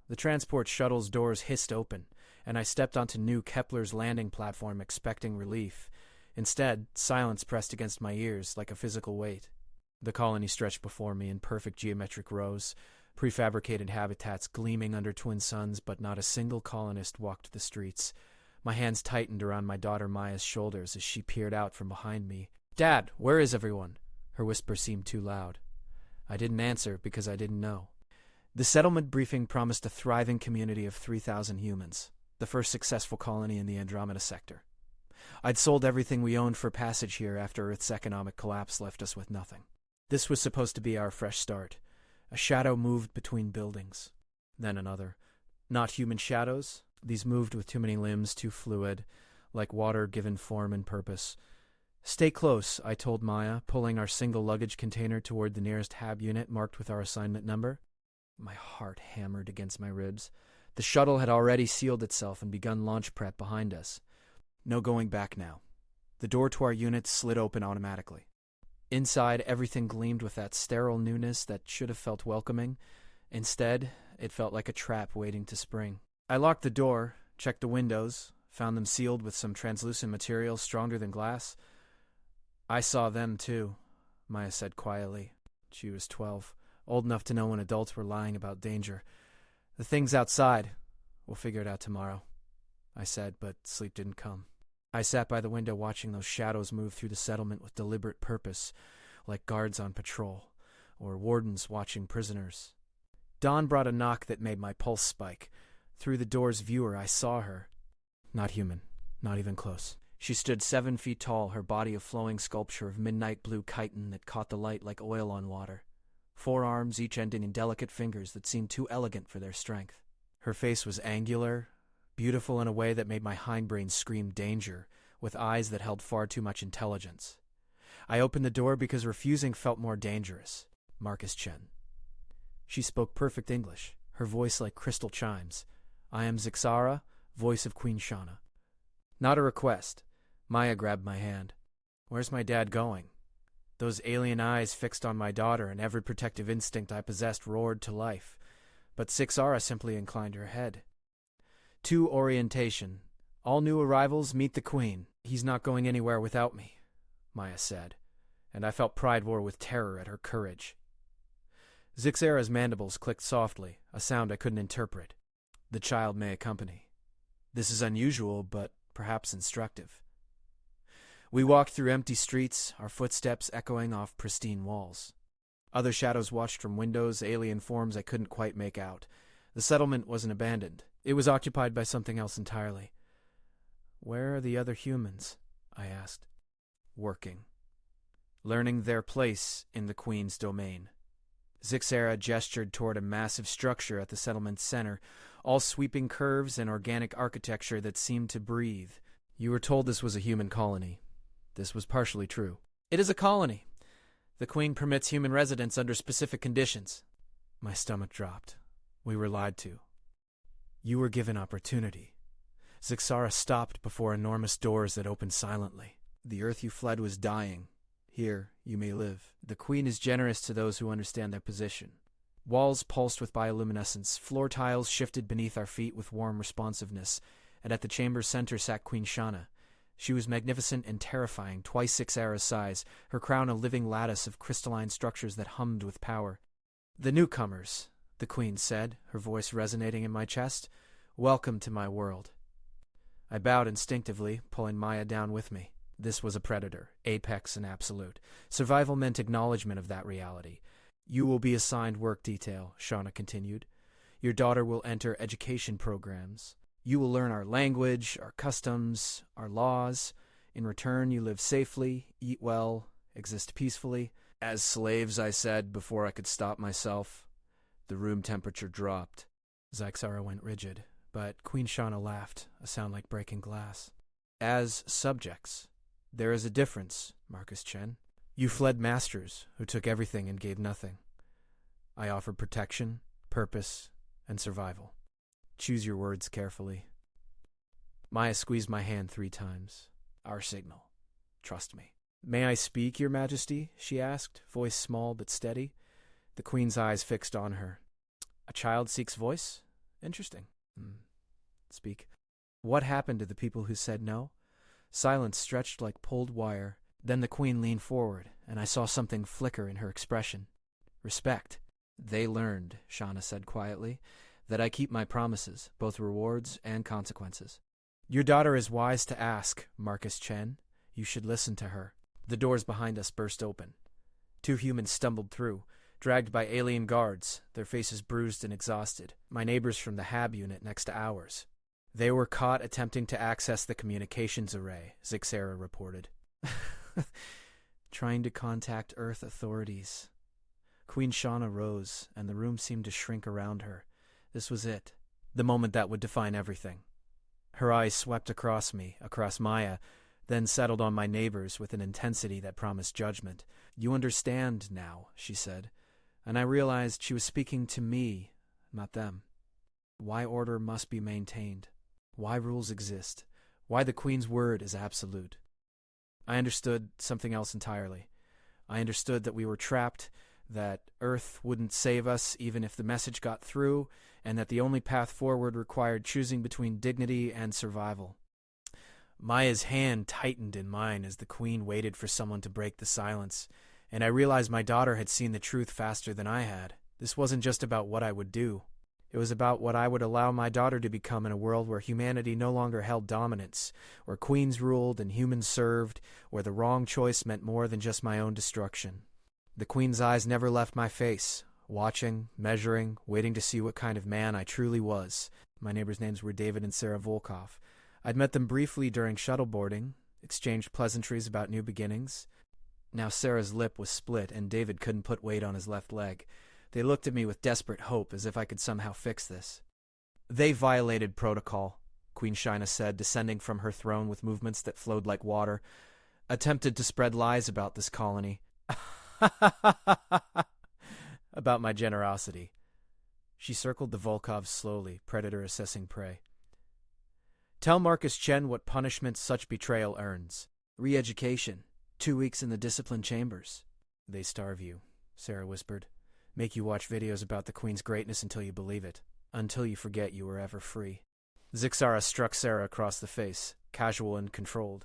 The transport shuttle's doors hissed open, and I stepped onto new Kepler's landing platform expecting relief. Instead, silence pressed against my ears like a physical weight. The colony stretched before me in perfect geometric rows, prefabricated habitats gleaming under twin suns, but not a single colonist walked the streets. My hands tightened around my daughter Maya's shoulders as she peered out from behind me. "Dad, where is everyone?" Her whisper seemed too loud. I didn't answer because I didn't know. The settlement briefing promised a thriving community of 3,000 humans, the first successful colony in the Andromeda sector. I'd sold everything we owned for passage here after Earth's economic collapse left us with nothing. This was supposed to be our fresh start. A shadow moved between buildings. Then another. Not human shadows. These moved with too many limbs, too fluid, like water given form and purpose. "Stay close," I told Maya, pulling our single luggage container toward the nearest hab unit marked with our assignment number. My heart hammered against my ribs. The shuttle had already sealed itself and begun launch prep behind us. No going back now. The door to our unit slid open automatically. Inside, everything gleamed with that sterile newness that should have felt welcoming. Instead, it felt like a trap waiting to spring. I locked the door, checked the windows, found them sealed with some translucent material stronger than glass. "I saw them, too," Maya said quietly. She was 12, old enough to know when adults were lying about danger. "The thing's outside. We'll figure it out tomorrow," I said, but sleep didn't come. I sat by the window watching those shadows move through the settlement with deliberate purpose, like guards on patrol, or wardens watching prisoners. Dawn brought a knock that made my pulse spike. Through the door's viewer, I saw her. Not human, not even close. She stood 7 feet tall, her body a flowing sculpture of midnight blue chitin that caught the light like oil on water. 4 arms, each ending in delicate fingers that seemed too elegant for their strength. Her face was angular, beautiful in a way that made my hindbrain scream danger, with eyes that held far too much intelligence. I opened the door because refusing felt more dangerous. Marcus Chen. She spoke perfect English, her voice like crystal chimes. "I am Zixara, voice of Queen Shauna." Not a request. Maya grabbed my hand. "Where's my dad going?" Those alien eyes fixed on my daughter, and every protective instinct I possessed roared to life. But Zixara simply inclined her head. "To orientation. All new arrivals meet the Queen. He's not going anywhere without me," Maya said, and I felt pride war with terror at her courage. Zixara's mandibles clicked softly, a sound I couldn't interpret. "The child may accompany. This is unusual, but perhaps instructive." We walked through empty streets, our footsteps echoing off pristine walls. Other shadows watched from windows, alien forms I couldn't quite make out. The settlement wasn't abandoned. It was occupied by something else entirely. "Where are the other humans?" I asked. "Working. Learning their place in the Queen's domain." Zixara gestured toward a massive structure at the settlement's center, all sweeping curves and organic architecture that seemed to breathe. "You were told this was a human colony." This was partially true. "It is a colony. The Queen permits human residence under specific conditions." My stomach dropped. We were lied to. "You were given opportunity." Zixara stopped before enormous doors that opened silently. "The Earth you fled was dying. Here you may live. The Queen is generous to those who understand their position." Walls pulsed with bioluminescence, floor tiles shifted beneath our feet with warm responsiveness, and at the chamber's center sat Queen Shauna. She was magnificent and terrifying, twice Zixara's size, her crown a living lattice of crystalline structures that hummed with power. "The newcomers," the Queen said, her voice resonating in my chest. "Welcome to my world." I bowed instinctively, pulling Maya down with me. This was a predator, apex and absolute. Survival meant acknowledgement of that reality. "You will be assigned work detail," Shauna continued. "Your daughter will enter education programs. You will learn our language, our customs, our laws. In return, you live safely, eat well, exist peacefully." "As slaves," I said before I could stop myself. The room temperature dropped. Zixara went rigid, but Queen Shauna laughed, a sound like breaking glass. "As subjects. There is a difference, Marcus Chen. You fled masters who took everything and gave nothing. I offered protection, purpose, and survival. Choose your words carefully." Maya squeezed my hand 3 times. "Our signal. Trust me." "May I speak, Your Majesty?" she asked, voice small but steady. The Queen's eyes fixed on her. "A child seeks voice? Interesting. Speak. What happened to the people who said no? Silence stretched like pulled wire. Then the queen leaned forward, and I saw something flicker in her expression. Respect. They learned, Shauna said quietly, that I keep my promises, both rewards and consequences. Your daughter is wise to ask, Marcus Chen. You should listen to her. The doors behind us burst open. 2 humans stumbled through, dragged by alien guards, their faces bruised and exhausted, my neighbors from the HAB unit next to ours. They were caught attempting to access the communications array, Zixera reported. Trying to contact Earth authorities. Queen Shauna rose, and the room seemed to shrink around her. This was it, the moment that would define everything. Her eyes swept across me, across Maya, then settled on my neighbors with an intensity that promised judgment. You understand now, she said, and I realized she was speaking to me, not them. Why order must be maintained, why rules exist, why the Queen's word is absolute. I understood something else entirely. I understood that we were trapped, that Earth wouldn't save us even if the message got through, and that the only path forward required choosing between dignity and survival. Maya's hand tightened in mine as the Queen waited for someone to break the silence, and I realized my daughter had seen the truth faster than I had. This wasn't just about what I would do. It was about what I would allow my daughter to become in a world where humanity no longer held dominance, where queens ruled and humans served, where the wrong choice meant more than just my own destruction. The Queen's eyes never left my face, watching, measuring, waiting to see what kind of man I truly was. My neighbors' names were David and Sarah Volkov. I'd met them briefly during shuttleboarding, exchanged pleasantries about new beginnings. Now Sarah's lip was split, and David couldn't put weight on his left leg. They looked at me with desperate hope, as if I could somehow fix this. They violated protocol, Queen Shaina said, descending from her throne with movements that flowed like water. Attempted to spread lies about this colony. About my generosity. She circled the Volkovs slowly, predator assessing prey. Tell Marcus Chen what punishment such betrayal earns. Re-education. 2 weeks in the discipline chambers. They starve you, Sarah whispered. Make you watch videos about the Queen's greatness until you believe it. Until you forget you were ever free. Zixara struck Sarah across the face, casual and controlled.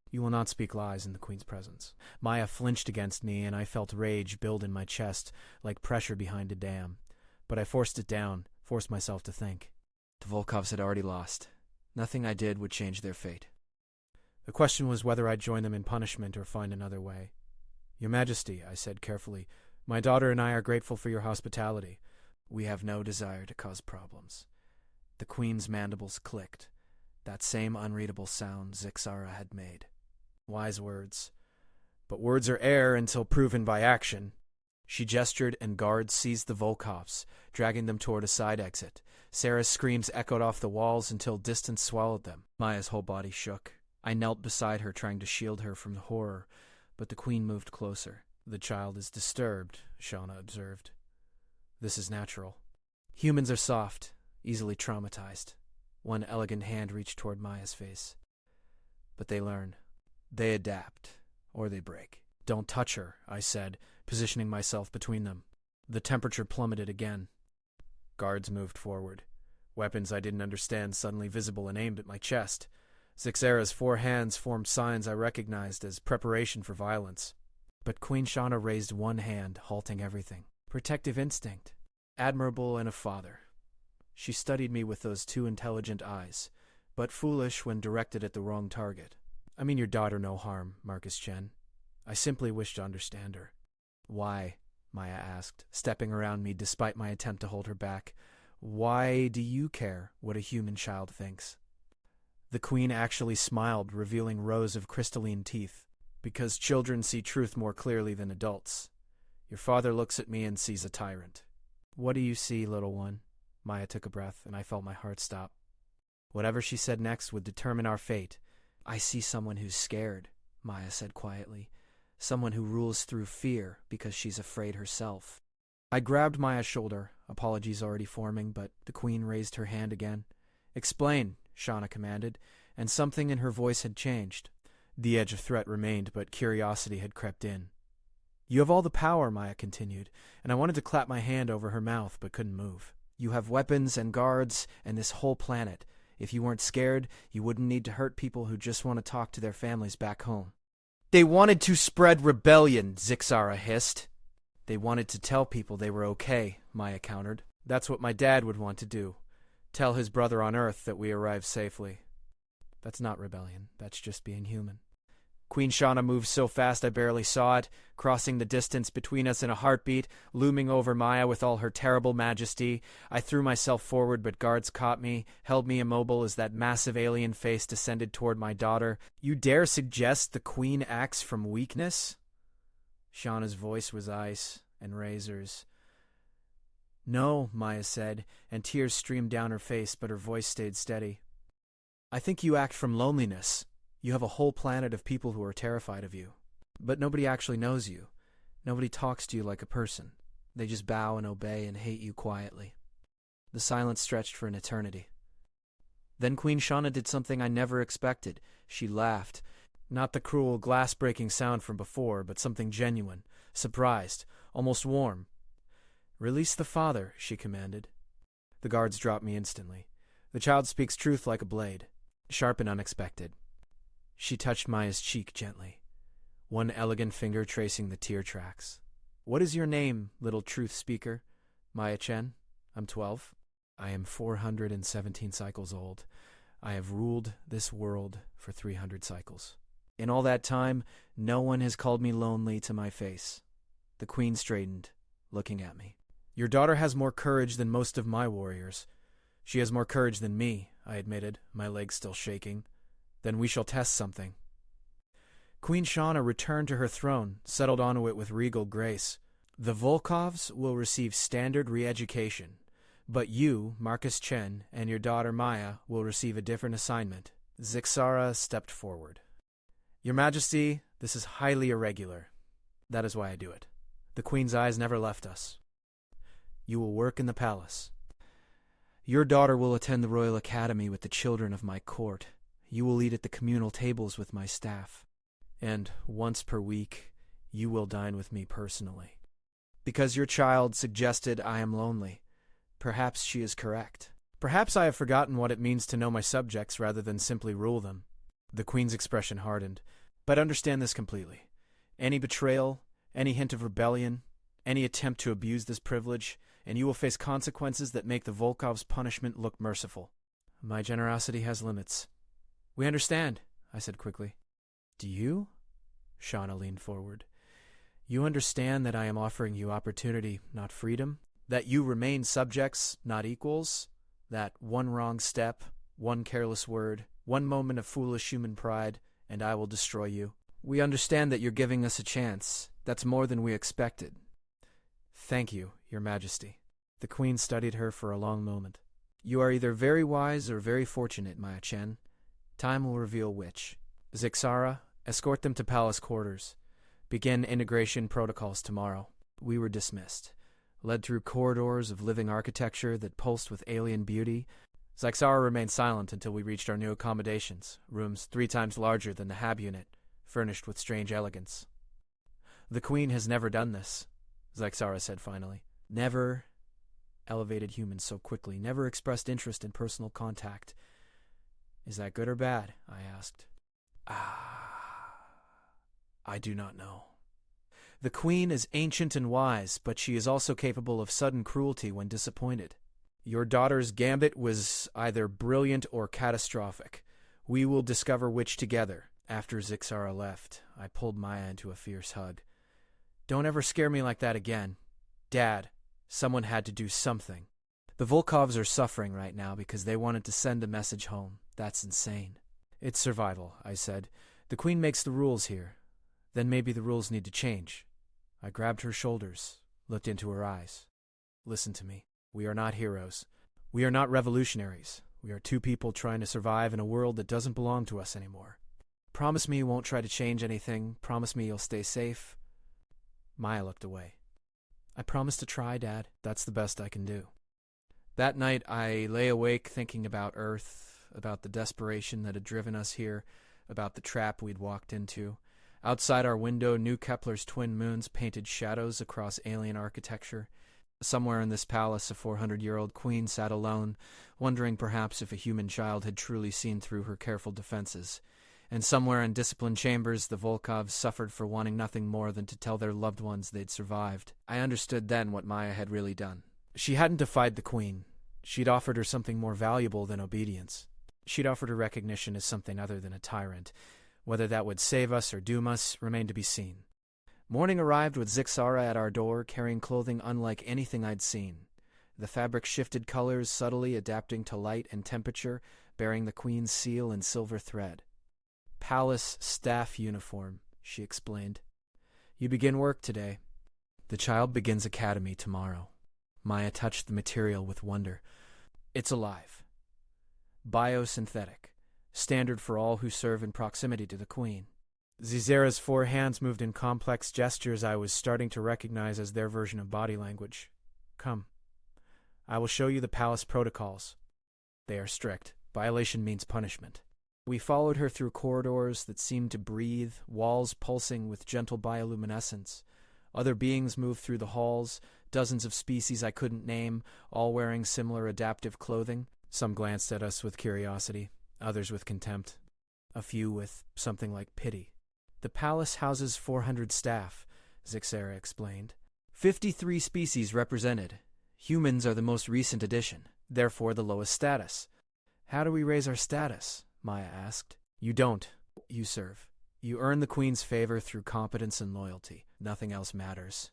You will not speak lies in the Queen's presence. Maya flinched against me, and I felt rage build in my chest, like pressure behind a dam. But I forced it down, forced myself to think. The Volkovs had already lost. Nothing I did would change their fate. The question was whether I'd join them in punishment or find another way. Your Majesty, I said carefully, my daughter and I are grateful for your hospitality. We have no desire to cause problems. The Queen's mandibles clicked, that same unreadable sound Zixara had made. Wise words. But words are air until proven by action. She gestured, and guards seized the Volkovs, dragging them toward a side exit. Sarah's screams echoed off the walls until distance swallowed them. Maya's whole body shook. I knelt beside her, trying to shield her from the horror, but the Queen moved closer. The child is disturbed, Shauna observed. This is natural. Humans are soft, easily traumatized. One elegant hand reached toward Maya's face. But they learn. They adapt, or they break. Don't touch her, I said, positioning myself between them. The temperature plummeted again. Guards moved forward. Weapons I didn't understand suddenly visible and aimed at my chest. Zixera's 4 hands formed signs I recognized as preparation for violence. But Queen Shauna raised one hand, halting everything. Protective instinct. Admirable in a father. She studied me with those 2 intelligent eyes, but foolish when directed at the wrong target. I mean your daughter no harm, Marcus Chen. I simply wish to understand her. Why? Maya asked, stepping around me despite my attempt to hold her back. Why do you care what a human child thinks? The Queen actually smiled, revealing rows of crystalline teeth. Because children see truth more clearly than adults. Your father looks at me and sees a tyrant. What do you see, little one? Maya took a breath, and I felt my heart stop. Whatever she said next would determine our fate. I see someone who's scared, Maya said quietly. Someone who rules through fear because she's afraid herself. I grabbed Maya's shoulder, apologies already forming, but the Queen raised her hand again. Explain, Shauna commanded, and something in her voice had changed. The edge of threat remained, but curiosity had crept in. You have all the power, Maya continued, and I wanted to clap my hand over her mouth, but couldn't move. You have weapons and guards and this whole planet. If you weren't scared, you wouldn't need to hurt people who just want to talk to their families back home." "They wanted to spread rebellion," Zixara hissed. "They wanted to tell people they were okay," Maya countered. "That's what my dad would want to do. Tell his brother on Earth that we arrived safely." "That's not rebellion. That's just being human." Queen Shauna moved so fast I barely saw it, crossing the distance between us in a heartbeat, looming over Maya with all her terrible majesty. I threw myself forward, but guards caught me, held me immobile as that massive alien face descended toward my daughter. "You dare suggest the Queen acts from weakness?" Shauna's voice was ice and razors. "No," Maya said, and tears streamed down her face, but her voice stayed steady. "I think you act from loneliness. You have a whole planet of people who are terrified of you. But nobody actually knows you. Nobody talks to you like a person. They just bow and obey and hate you quietly." The silence stretched for an eternity. Then Queen Shauna did something I never expected. She laughed. Not the cruel, glass-breaking sound from before, but something genuine, surprised, almost warm. "Release the father," she commanded. The guards dropped me instantly. The child speaks truth like a blade, sharp and unexpected. She touched Maya's cheek gently, one elegant finger tracing the tear tracks. "What is your name, little truth speaker?" "Maya Chen. I'm 12. I am 417 cycles old. I have ruled this world for 300 cycles. In all that time, no one has called me lonely to my face." The queen straightened, looking at me. "Your daughter has more courage than most of my warriors." "She has more courage than me," I admitted, my legs still shaking. "Then we shall test something." Queen Shauna returned to her throne, settled onto it with regal grace. "The Volkovs will receive standard re-education, but you, Marcus Chen, and your daughter Maya will receive a different assignment." Zixara stepped forward. "Your Majesty, this is highly irregular. That is why I do it." The Queen's eyes never left us. "You will work in the palace. Your daughter will attend the Royal Academy with the children of my court. You will eat at the communal tables with my staff. And once per week, you will dine with me personally. Because your child suggested I am lonely. Perhaps she is correct. Perhaps I have forgotten what it means to know my subjects rather than simply rule them." The Queen's expression hardened. "But understand this completely. Any betrayal, any hint of rebellion, any attempt to abuse this privilege, and you will face consequences that make the Volkov's punishment look merciful." "My generosity has limits." "We understand," I said quickly. "Do you?" Shauna leaned forward. "You understand that I am offering you opportunity, not freedom? That you remain subjects, not equals? That one wrong step, one careless word, one moment of foolish human pride, and I will destroy you? We understand that you're giving us a chance. That's more than we expected." "Thank you, Your Majesty." The Queen studied her for a long moment. "You are either very wise or very fortunate, Maya Chen. Time will reveal which. Zixara, escort them to palace quarters. Begin integration protocols tomorrow." We were dismissed, led through corridors of living architecture that pulsed with alien beauty. Zixara remained silent until we reached our new accommodations, rooms 3 times larger than the Hab unit, furnished with strange elegance. "The Queen has never done this," Zixara said finally. "Never elevated humans so quickly, never expressed interest in personal contact." "Is that good or bad?" I asked. I do not know. The Queen is ancient and wise, but she is also capable of sudden cruelty when disappointed. Your daughter's gambit was either brilliant or catastrophic. We will discover which together." After Zixara left, I pulled Maya into a fierce hug. "Don't ever scare me like that again. Dad, someone had to do something. The Volkovs are suffering right now because they wanted to send a message home. That's insane." "It's survival," I said. "The Queen makes the rules here. Then maybe the rules need to change." I grabbed her shoulders, looked into her eyes. "Listen to me. We are not heroes. We are not revolutionaries. We are 2 people trying to survive in a world that doesn't belong to us anymore. Promise me you won't try to change anything. Promise me you'll stay safe." Maya looked away. "I promise to try, Dad. That's the best I can do." That night, I lay awake thinking about Earth, about the desperation that had driven us here, about the trap we'd walked into. Outside our window, New Kepler's twin moons painted shadows across alien architecture. Somewhere in this palace, a 400-year-old queen sat alone, wondering perhaps if a human child had truly seen through her careful defenses. And somewhere in disciplined chambers, the Volkovs suffered for wanting nothing more than to tell their loved ones they'd survived. I understood then what Maya had really done. She hadn't defied the queen. She'd offered her something more valuable than obedience. She'd offered her recognition as something other than a tyrant. Whether that would save us or doom us remained to be seen. Morning arrived with Zixara at our door, carrying clothing unlike anything I'd seen. The fabric shifted colors subtly, adapting to light and temperature, bearing the queen's seal in silver thread. Palace staff uniform, she explained. You begin work today. The child begins academy tomorrow. Maya touched the material with wonder. It's alive. Biosynthetic. Standard for all who serve in proximity to the queen. Zizera's 4 hands moved in complex gestures I was starting to recognize as their version of body language. Come. I will show you the palace protocols. They are strict. Violation means punishment. We followed her through corridors that seemed to breathe, walls pulsing with gentle bioluminescence. Other beings moved through the halls, dozens of species I couldn't name, all wearing similar adaptive clothing. Some glanced at us with curiosity, others with contempt, a few with something like pity. The palace houses 400 staff, Zixara explained. 53 species represented. Humans are the most recent addition, therefore the lowest status. How do we raise our status? Maya asked. You don't. You serve. You earn the queen's favor through competence and loyalty. Nothing else matters.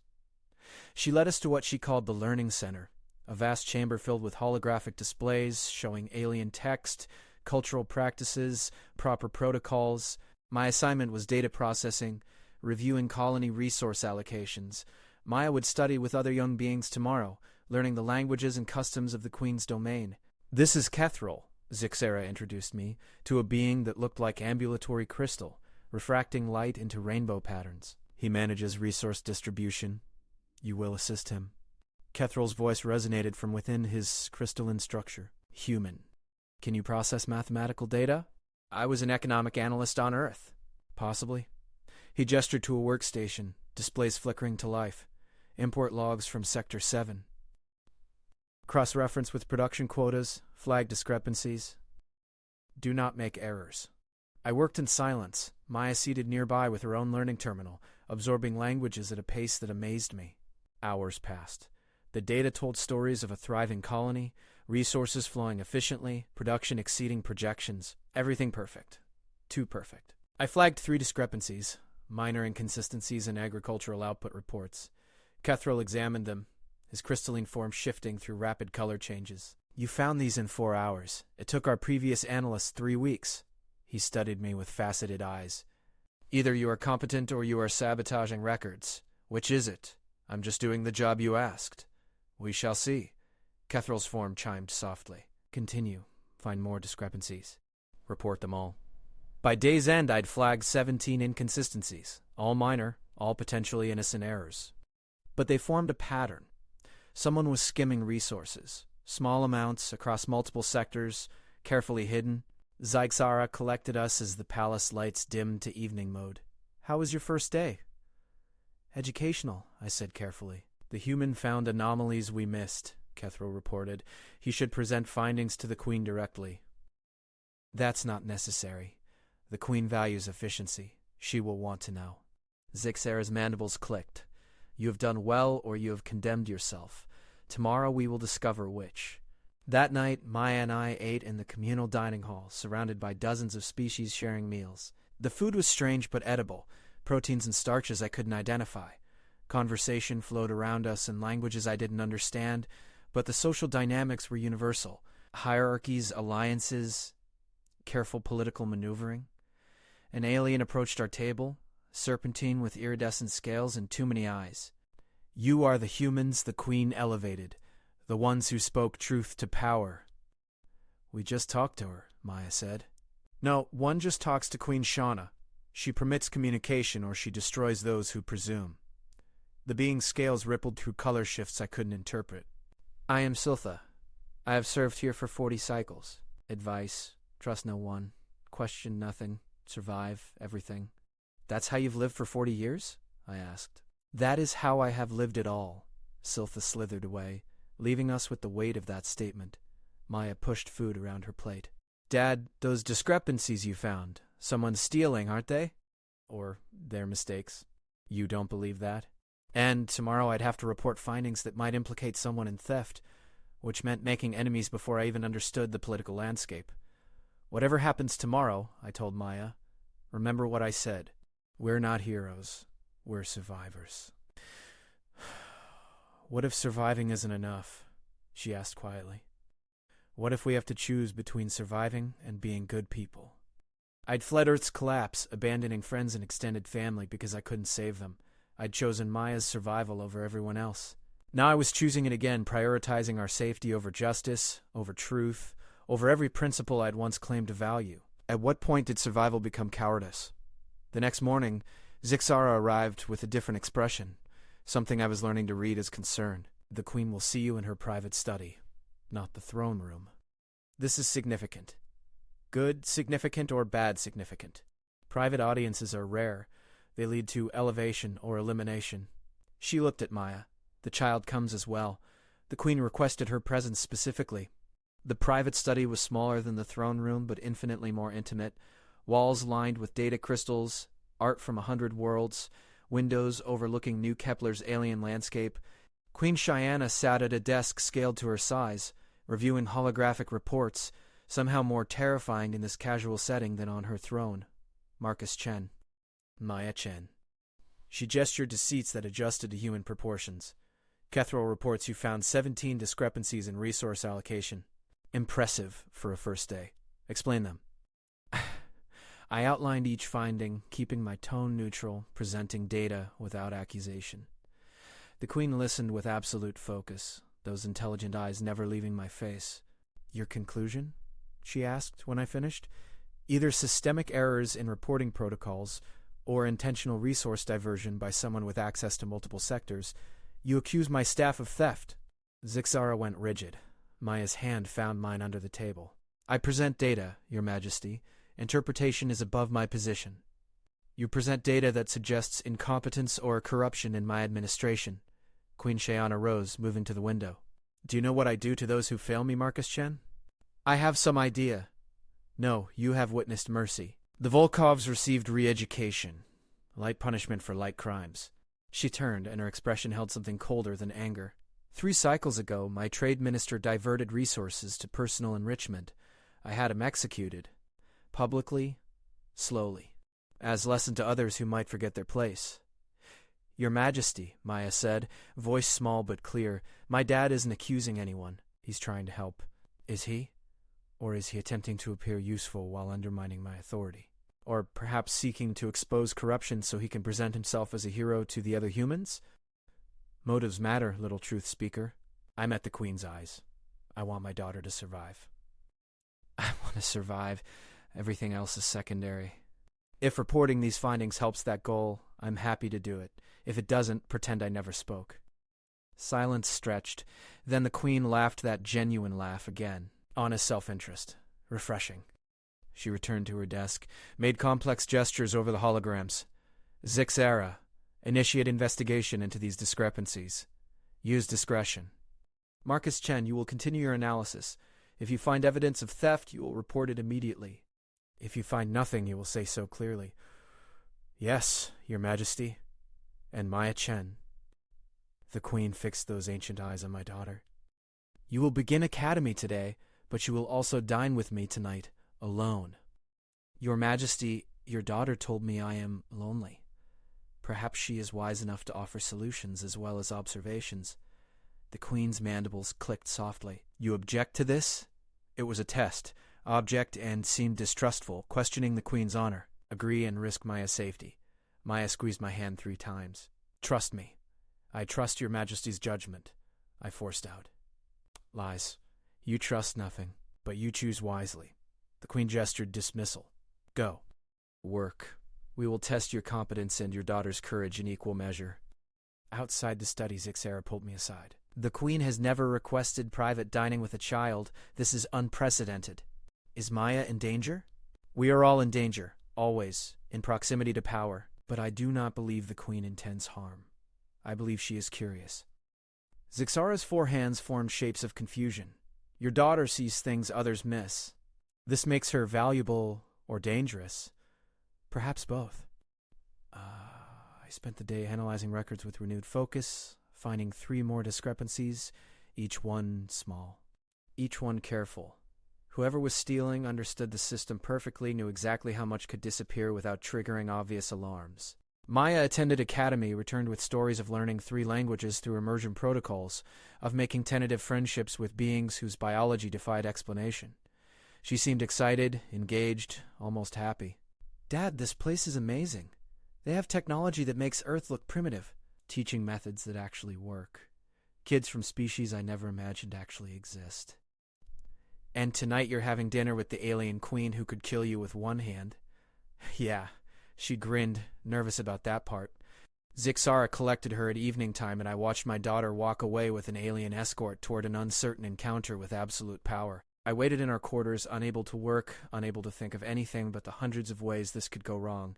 She led us to what she called the Learning Center, a vast chamber filled with holographic displays showing alien text, cultural practices, proper protocols. My assignment was data processing, reviewing colony resource allocations. Maya would study with other young beings tomorrow, learning the languages and customs of the queen's domain. This is Kethril, Zixara introduced me, to a being that looked like ambulatory crystal, refracting light into rainbow patterns. He manages resource distribution. You will assist him. Kethril's voice resonated from within his crystalline structure. Human. Can you process mathematical data? I was an economic analyst on Earth. Possibly. He gestured to a workstation, displays flickering to life. Import logs from Sector 7. Cross-reference with production quotas, flag discrepancies. Do not make errors. I worked in silence, Maya seated nearby with her own learning terminal, absorbing languages at a pace that amazed me. Hours passed. The data told stories of a thriving colony, resources flowing efficiently, production exceeding projections. Everything perfect. Too perfect. I flagged 3 discrepancies, minor inconsistencies in agricultural output reports. Kethril examined them, his crystalline form shifting through rapid color changes. You found these in 4 hours. It took our previous analysts 3 weeks. He studied me with faceted eyes. Either you are competent or you are sabotaging records. Which is it? I'm just doing the job you asked. We shall see. Kethril's form chimed softly. Continue. Find more discrepancies. Report them all. By day's end, I'd flagged 17 inconsistencies, all minor, all potentially innocent errors. But they formed a pattern. Someone was skimming resources, small amounts across multiple sectors, carefully hidden. Zixara collected us as the palace lights dimmed to evening mode. How was your first day? Educational, I said carefully. The human found anomalies we missed, Kethril reported. He should present findings to the queen directly. That's not necessary. The queen values efficiency. She will want to know. Zixara's mandibles clicked. You have done well or you have condemned yourself. Tomorrow we will discover which. That night, Maya and I ate in the communal dining hall, surrounded by dozens of species sharing meals. The food was strange but edible, proteins and starches I couldn't identify. Conversation flowed around us in languages I didn't understand, but the social dynamics were universal. Hierarchies, alliances, careful political maneuvering. An alien approached our table, serpentine with iridescent scales and too many eyes. You are the humans the queen elevated, the ones who spoke truth to power. We just talked to her, Maya said. No, one just talks to Queen Shauna. She permits communication or she destroys those who presume. The being's scales rippled through color shifts I couldn't interpret. I am Siltha. I have served here for 40 cycles. Advice, trust no one, question nothing, survive everything. That's how you've lived for 40 years? I asked. That is how I have lived it all. Siltha slithered away, leaving us with the weight of that statement. Maya pushed food around her plate. Dad, those discrepancies you found, someone's stealing, aren't they? Or their mistakes. You don't believe that? And tomorrow I'd have to report findings that might implicate someone in theft, which meant making enemies before I even understood the political landscape. Whatever happens tomorrow, I told Maya, remember what I said. We're not heroes. We're survivors. What if surviving isn't enough? She asked quietly. What if we have to choose between surviving and being good people? I'd fled Earth's collapse, abandoning friends and extended family because I couldn't save them. I'd chosen Maya's survival over everyone else. Now I was choosing it again, prioritizing our safety over justice, over truth, over every principle I'd once claimed to value. At what point did survival become cowardice? The next morning, Zixara arrived with a different expression, something I was learning to read as concern. The Queen will see you in her private study, not the throne room. This is significant. Good significant or bad significant. Private audiences are rare. They lead to elevation or elimination. She looked at Maya. The child comes as well. The Queen requested her presence specifically. The private study was smaller than the throne room, but infinitely more intimate. Walls lined with data crystals, art from 100 worlds, windows overlooking New Kepler's alien landscape. Queen Cheyenne sat at a desk scaled to her size, reviewing holographic reports, somehow more terrifying in this casual setting than on her throne. Marcus Chen. Maya Chen. She gestured to seats that adjusted to human proportions. Kethril reports you found 17 discrepancies in resource allocation. Impressive for a first day. Explain them. I outlined each finding, keeping my tone neutral, presenting data without accusation. The Queen listened with absolute focus, those intelligent eyes never leaving my face. Your conclusion? She asked when I finished. Either systemic errors in reporting protocols or intentional resource diversion by someone with access to multiple sectors. You accuse my staff of theft. Zixara went rigid. Maya's hand found mine under the table. I present data, Your Majesty. Interpretation is above my position. You present data that suggests incompetence or corruption in my administration. Queen Shayana rose, moving to the window. Do you know what I do to those who fail me, Marcus Chen? I have some idea. No, you have witnessed mercy. The Volkovs received re-education. Light punishment for light crimes. She turned, and her expression held something colder than anger. 3 cycles ago, my trade minister diverted resources to personal enrichment. I had him executed. Publicly, slowly. As lesson to others who might forget their place. Your Majesty, Maya said, voice small but clear, my dad isn't accusing anyone. He's trying to help. Is he? Or is he attempting to appear useful while undermining my authority? Or perhaps seeking to expose corruption so he can present himself as a hero to the other humans? Motives matter, little truth speaker. I met the Queen's eyes. I want my daughter to survive. I want to survive. Everything else is secondary. If reporting these findings helps that goal, I'm happy to do it. If it doesn't, pretend I never spoke. Silence stretched. Then the Queen laughed that genuine laugh again. Honest self-interest. Refreshing. She returned to her desk, made complex gestures over the holograms. Zixara, initiate investigation into these discrepancies. Use discretion. Marcus Chen, you will continue your analysis. If you find evidence of theft, you will report it immediately. If you find nothing, you will say so clearly. Yes, Your Majesty. And Maya Chen. The Queen fixed those ancient eyes on my daughter. You will begin academy today, but you will also dine with me tonight, alone. Your Majesty, your daughter told me I am lonely. Perhaps she is wise enough to offer solutions as well as observations. The Queen's mandibles clicked softly. You object to this? It was a test. Object and seemed distrustful, questioning the Queen's honor. Agree and risk Maya's safety. Maya squeezed my hand 3 times. Trust me. I trust Your Majesty's judgment. I forced out. Lies. You trust nothing, but you choose wisely. The Queen gestured dismissal. Go. Work. We will test your competence and your daughter's courage in equal measure. Outside the study, Zixara pulled me aside. The Queen has never requested private dining with a child. This is unprecedented. Is Maya in danger? We are all in danger, always, in proximity to power. But I do not believe the Queen intends harm. I believe she is curious. Zixara's four hands formed shapes of confusion. Your daughter sees things others miss. This makes her valuable or dangerous. Perhaps both. I spent the day analyzing records with renewed focus, finding 3 more discrepancies, each one small, each one careful. Whoever was stealing understood the system perfectly, knew exactly how much could disappear without triggering obvious alarms. Maya attended academy, returned with stories of learning 3 languages through immersion protocols, of making tentative friendships with beings whose biology defied explanation. She seemed excited, engaged, almost happy. Dad, this place is amazing. They have technology that makes Earth look primitive, teaching methods that actually work. Kids from species I never imagined actually exist. And tonight you're having dinner with the alien queen who could kill you with one hand. Yeah, she grinned, nervous about that part. Zixara collected her at evening time, and I watched my daughter walk away with an alien escort toward an uncertain encounter with absolute power. I waited in our quarters, unable to work, unable to think of anything but the hundreds of ways this could go wrong.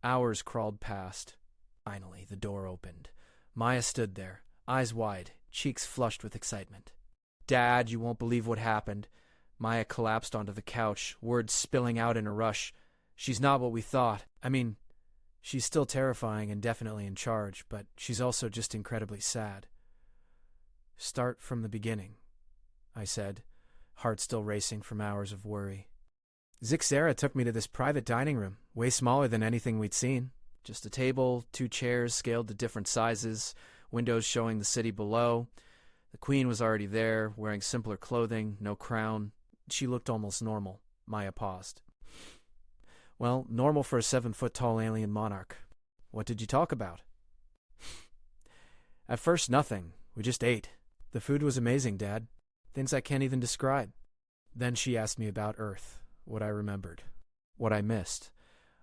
Hours crawled past. Finally, the door opened. Maya stood there, eyes wide, cheeks flushed with excitement. Dad, you won't believe what happened. Maya collapsed onto the couch, words spilling out in a rush. She's not what we thought. I mean, she's still terrifying and definitely in charge, but she's also just incredibly sad. Start from the beginning, I said, heart still racing from hours of worry. Zixara took me to this private dining room, way smaller than anything we'd seen. Just a table, 2 chairs scaled to different sizes, windows showing the city below. The queen was already there, wearing simpler clothing, no crown. She looked almost normal. Maya paused. Well, normal for a 7-foot-tall alien monarch. What did you talk about? At first, nothing. We just ate. The food was amazing, Dad. Things I can't even describe. Then she asked me about Earth, what I remembered, what I missed.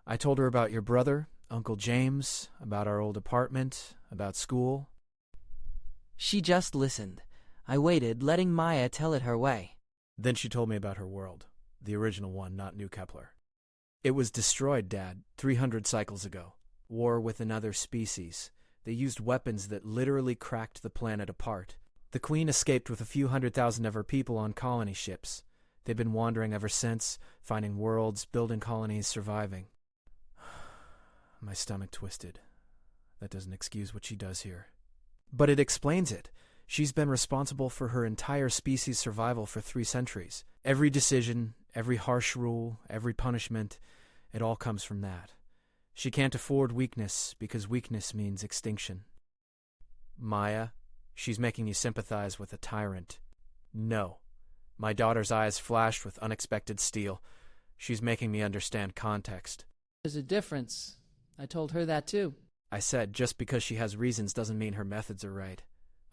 I told her about your brother, Uncle James, about our old apartment, about school. She just listened. I waited, letting Maya tell it her way. Then she told me about her world, the original one, not New Kepler. It was destroyed, Dad, 300 cycles ago. War with another species. They used weapons that literally cracked the planet apart. The Queen escaped with a few 100,000 of her people on colony ships. They've been wandering ever since, finding worlds, building colonies, surviving. My stomach twisted. That doesn't excuse what she does here. But it explains it. She's been responsible for her entire species' survival for 3 centuries. Every decision, every harsh rule, every punishment, it all comes from that. She can't afford weakness, because weakness means extinction. Maya, she's making you sympathize with a tyrant. No. My daughter's eyes flashed with unexpected steel. She's making me understand context. There's a difference. I told her that too. I said just because she has reasons doesn't mean her methods are right.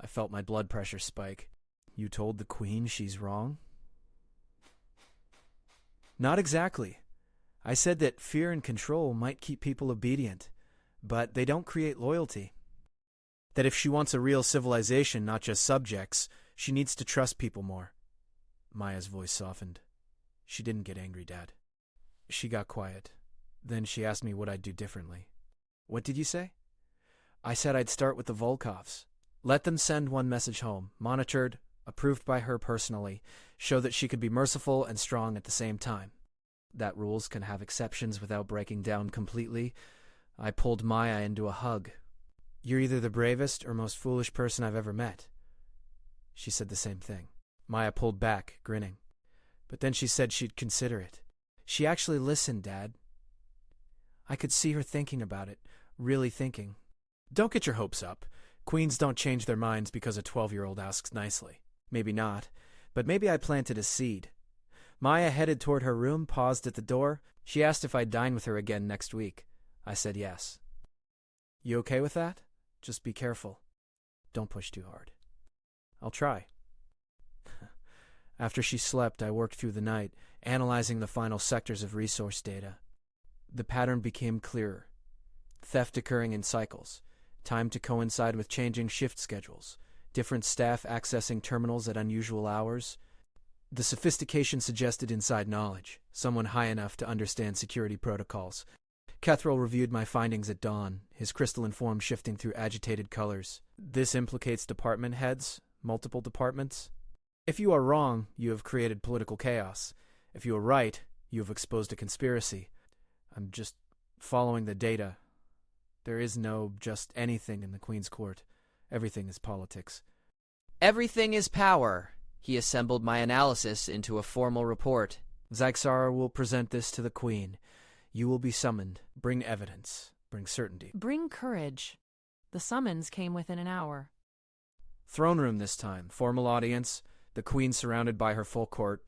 I felt my blood pressure spike. You told the Queen she's wrong? Not exactly. I said that fear and control might keep people obedient, but they don't create loyalty. That if she wants a real civilization, not just subjects, she needs to trust people more. Maya's voice softened. She didn't get angry, Dad. She got quiet. Then she asked me what I'd do differently. What did you say? I said I'd start with the Volkovs. Let them send one message home, monitored, approved by her personally, show that she could be merciful and strong at the same time. That rules can have exceptions without breaking down completely. I pulled Maya into a hug. You're either the bravest or most foolish person I've ever met. She said the same thing. Maya pulled back, grinning. But then she said she'd consider it. She actually listened, Dad. I could see her thinking about it, really thinking. Don't get your hopes up. Queens don't change their minds because a 12-year-old asks nicely. Maybe not, but maybe I planted a seed. Maya headed toward her room, paused at the door. She asked if I'd dine with her again next week. I said yes. You okay with that? Just be careful. Don't push too hard. I'll try. After she slept, I worked through the night, analyzing the final sectors of resource data. The pattern became clearer. Theft occurring in cycles, time to coincide with changing shift schedules, different staff accessing terminals at unusual hours. The sophistication suggested inside knowledge, someone high enough to understand security protocols. Kethril reviewed my findings at dawn, his crystalline form shifting through agitated colors. This implicates department heads, multiple departments. If you are wrong, you have created political chaos. If you are right, you have exposed a conspiracy. I'm just following the data. There is no just anything in the Queen's court. Everything is politics. Everything is power. He assembled my analysis into a formal report. Zyxara will present this to the Queen. You will be summoned. Bring evidence. Bring certainty. Bring courage. The summons came within an hour. Throne room this time. Formal audience. The Queen surrounded by her full court.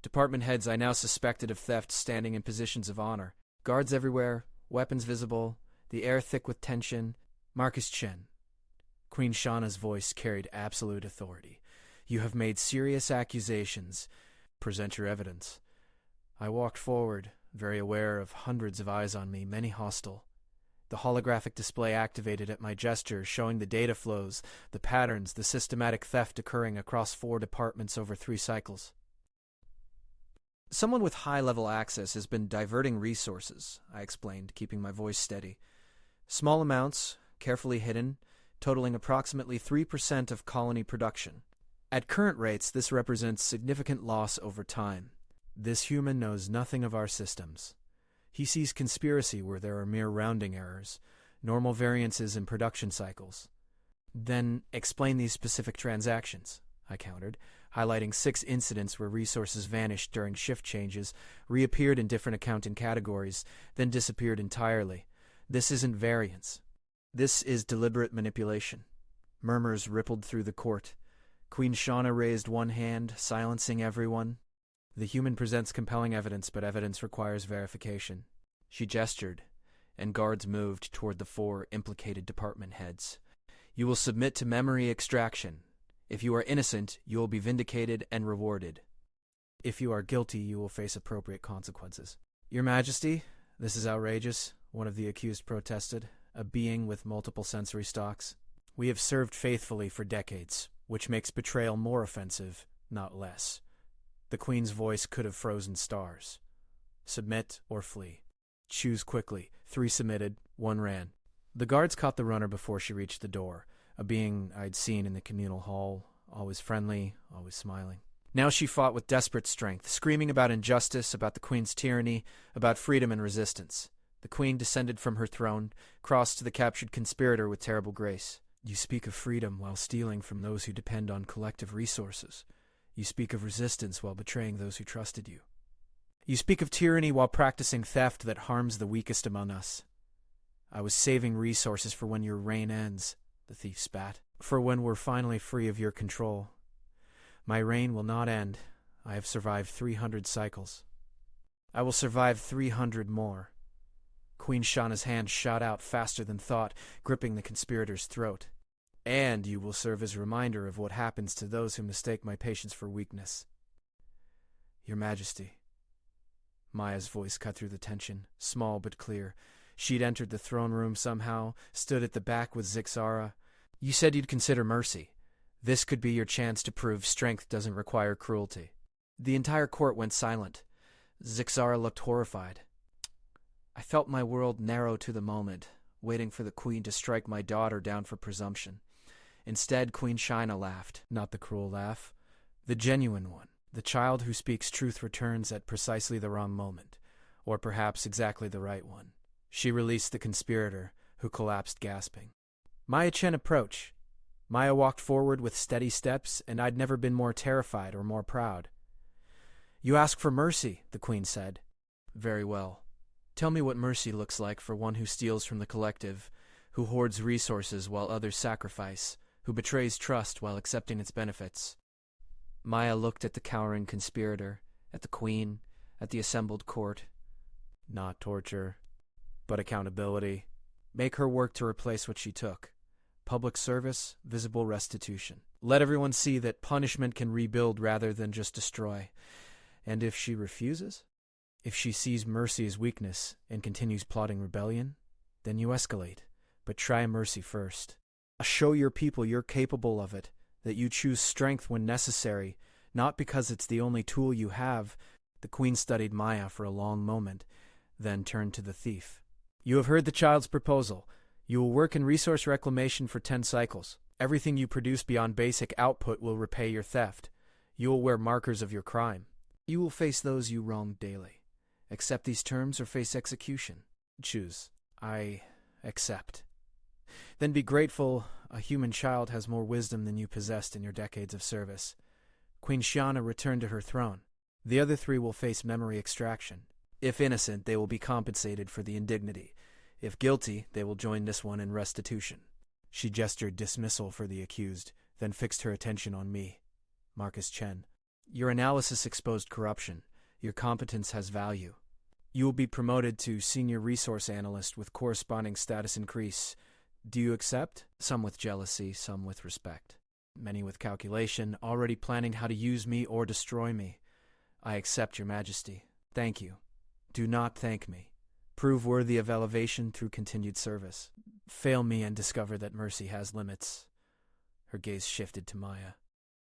Department heads I now suspected of theft standing in positions of honor. Guards everywhere. Weapons visible. The air thick with tension. Marcus Chen. Queen Shauna's voice carried absolute authority. You have made serious accusations. Present your evidence. I walked forward, very aware of hundreds of eyes on me, many hostile. The holographic display activated at my gesture, showing the data flows, the patterns, the systematic theft occurring across 4 departments over 3 cycles. Someone with high-level access has been diverting resources, I explained, keeping my voice steady. Small amounts, carefully hidden, totaling approximately 3% of colony production. At current rates, this represents significant loss over time. This human knows nothing of our systems. He sees conspiracy where there are mere rounding errors, normal variances in production cycles. Then explain these specific transactions, I countered, highlighting 6 incidents where resources vanished during shift changes, reappeared in different accounting categories, then disappeared entirely. This isn't variance. This is deliberate manipulation. Murmurs rippled through the court. Queen Shauna raised one hand, silencing everyone. The human presents compelling evidence, but evidence requires verification. She gestured, and guards moved toward the 4 implicated department heads. You will submit to memory extraction. If you are innocent, you will be vindicated and rewarded. If you are guilty, you will face appropriate consequences. Your Majesty, this is outrageous, one of the accused protested, a being with multiple sensory stalks. We have served faithfully for decades, which makes betrayal more offensive, not less. The Queen's voice could have frozen stars. Submit or flee. Choose quickly. 3 submitted, 1 ran. The guards caught the runner before she reached the door, a being I'd seen in the communal hall, always friendly, always smiling. Now she fought with desperate strength, screaming about injustice, about the Queen's tyranny, about freedom and resistance. The Queen descended from her throne, crossed to the captured conspirator with terrible grace. You speak of freedom while stealing from those who depend on collective resources. You speak of resistance while betraying those who trusted you. You speak of tyranny while practicing theft that harms the weakest among us. I was saving resources for when your reign ends, the thief spat, for when we're finally free of your control. My reign will not end. I have survived 300 cycles. I will survive 300 more. Queen Shauna's hand shot out faster than thought, gripping the conspirator's throat. And you will serve as a reminder of what happens to those who mistake my patience for weakness. Your Majesty. Maya's voice cut through the tension, small but clear. She'd entered the throne room somehow, stood at the back with Zyxara. You said you'd consider mercy. This could be your chance to prove strength doesn't require cruelty. The entire court went silent. Zyxara looked horrified. I felt my world narrow to the moment, waiting for the Queen to strike my daughter down for presumption. Instead, Queen Shaina laughed, not the cruel laugh, the genuine one. The child who speaks truth returns at precisely the wrong moment, or perhaps exactly the right one. She released the conspirator, who collapsed gasping. Maya Chen approached. Maya walked forward with steady steps, and I'd never been more terrified or more proud. You ask for mercy, the Queen said. Very well. Tell me what mercy looks like for one who steals from the collective, who hoards resources while others sacrifice, who betrays trust while accepting its benefits. Maya looked at the cowering conspirator, at the Queen, at the assembled court. Not torture, but accountability. Make her work to replace what she took. Public service, visible restitution. Let everyone see that punishment can rebuild rather than just destroy. And if she refuses? If she sees mercy as weakness and continues plotting rebellion, then you escalate. But try mercy first. Show your people you're capable of it, that you choose strength when necessary, not because it's the only tool you have. The Queen studied Maya for a long moment, then turned to the thief. You have heard the child's proposal. You will work in resource reclamation for 10 cycles. Everything you produce beyond basic output will repay your theft. You will wear markers of your crime. You will face those you wronged daily. Accept these terms or face execution. Choose. I accept. Then be grateful a human child has more wisdom than you possessed in your decades of service. Queen Shiana returned to her throne. The other 3 will face memory extraction. If innocent, they will be compensated for the indignity. If guilty, they will join this one in restitution. She gestured dismissal for the accused, then fixed her attention on me. Marcus Chen. Your analysis exposed corruption. Your competence has value. You will be promoted to Senior Resource Analyst with corresponding status increase. Do you accept? Some with jealousy, some with respect. Many with calculation, already planning how to use me or destroy me. I accept, Your Majesty. Thank you. Do not thank me. Prove worthy of elevation through continued service. Fail me and discover that mercy has limits. Her gaze shifted to Maya.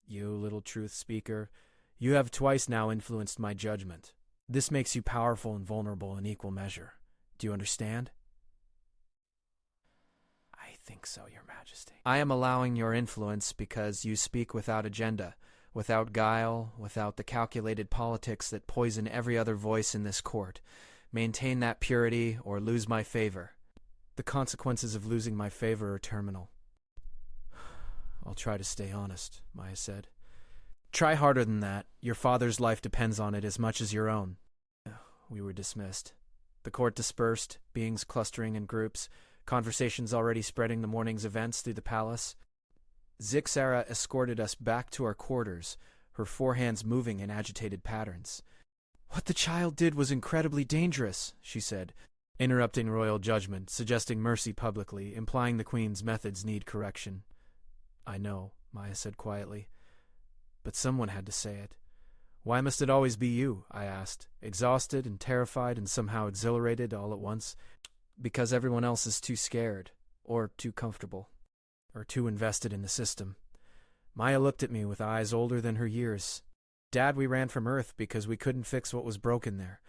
You little truth speaker, you have twice now influenced my judgment. This makes you powerful and vulnerable in equal measure. Do you understand? I think so, Your Majesty. I am allowing your influence because you speak without agenda, without guile, without the calculated politics that poison every other voice in this court. Maintain that purity or lose my favor. The consequences of losing my favor are terminal. I'll try to stay honest, Maya said. Try harder than that. Your father's life depends on it as much as your own. We were dismissed. The court dispersed, beings clustering in groups, conversations already spreading the morning's events through the palace. Zixara escorted us back to our quarters, her forehands moving in agitated patterns. What the child did was incredibly dangerous, she said, interrupting royal judgment, suggesting mercy publicly, implying the queen's methods need correction. I know, Maya said quietly. But someone had to say it. Why must it always be you? I asked, exhausted and terrified and somehow exhilarated all at once. Because everyone else is too scared, or too comfortable, or too invested in the system. Maya looked at me with eyes older than her years. Dad, we ran from Earth because we couldn't fix what was broken there.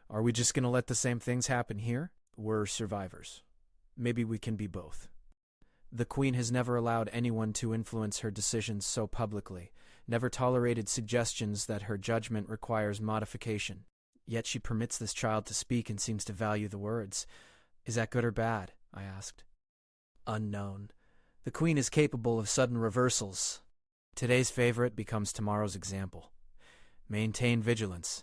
Are we just going to let the same things happen here? We're survivors. Maybe we can be both. The Queen has never allowed anyone to influence her decisions so publicly, never tolerated suggestions that her judgment requires modification. Yet she permits this child to speak and seems to value the words. Is that good or bad? I asked. Unknown. The Queen is capable of sudden reversals. Today's favorite becomes tomorrow's example. Maintain vigilance.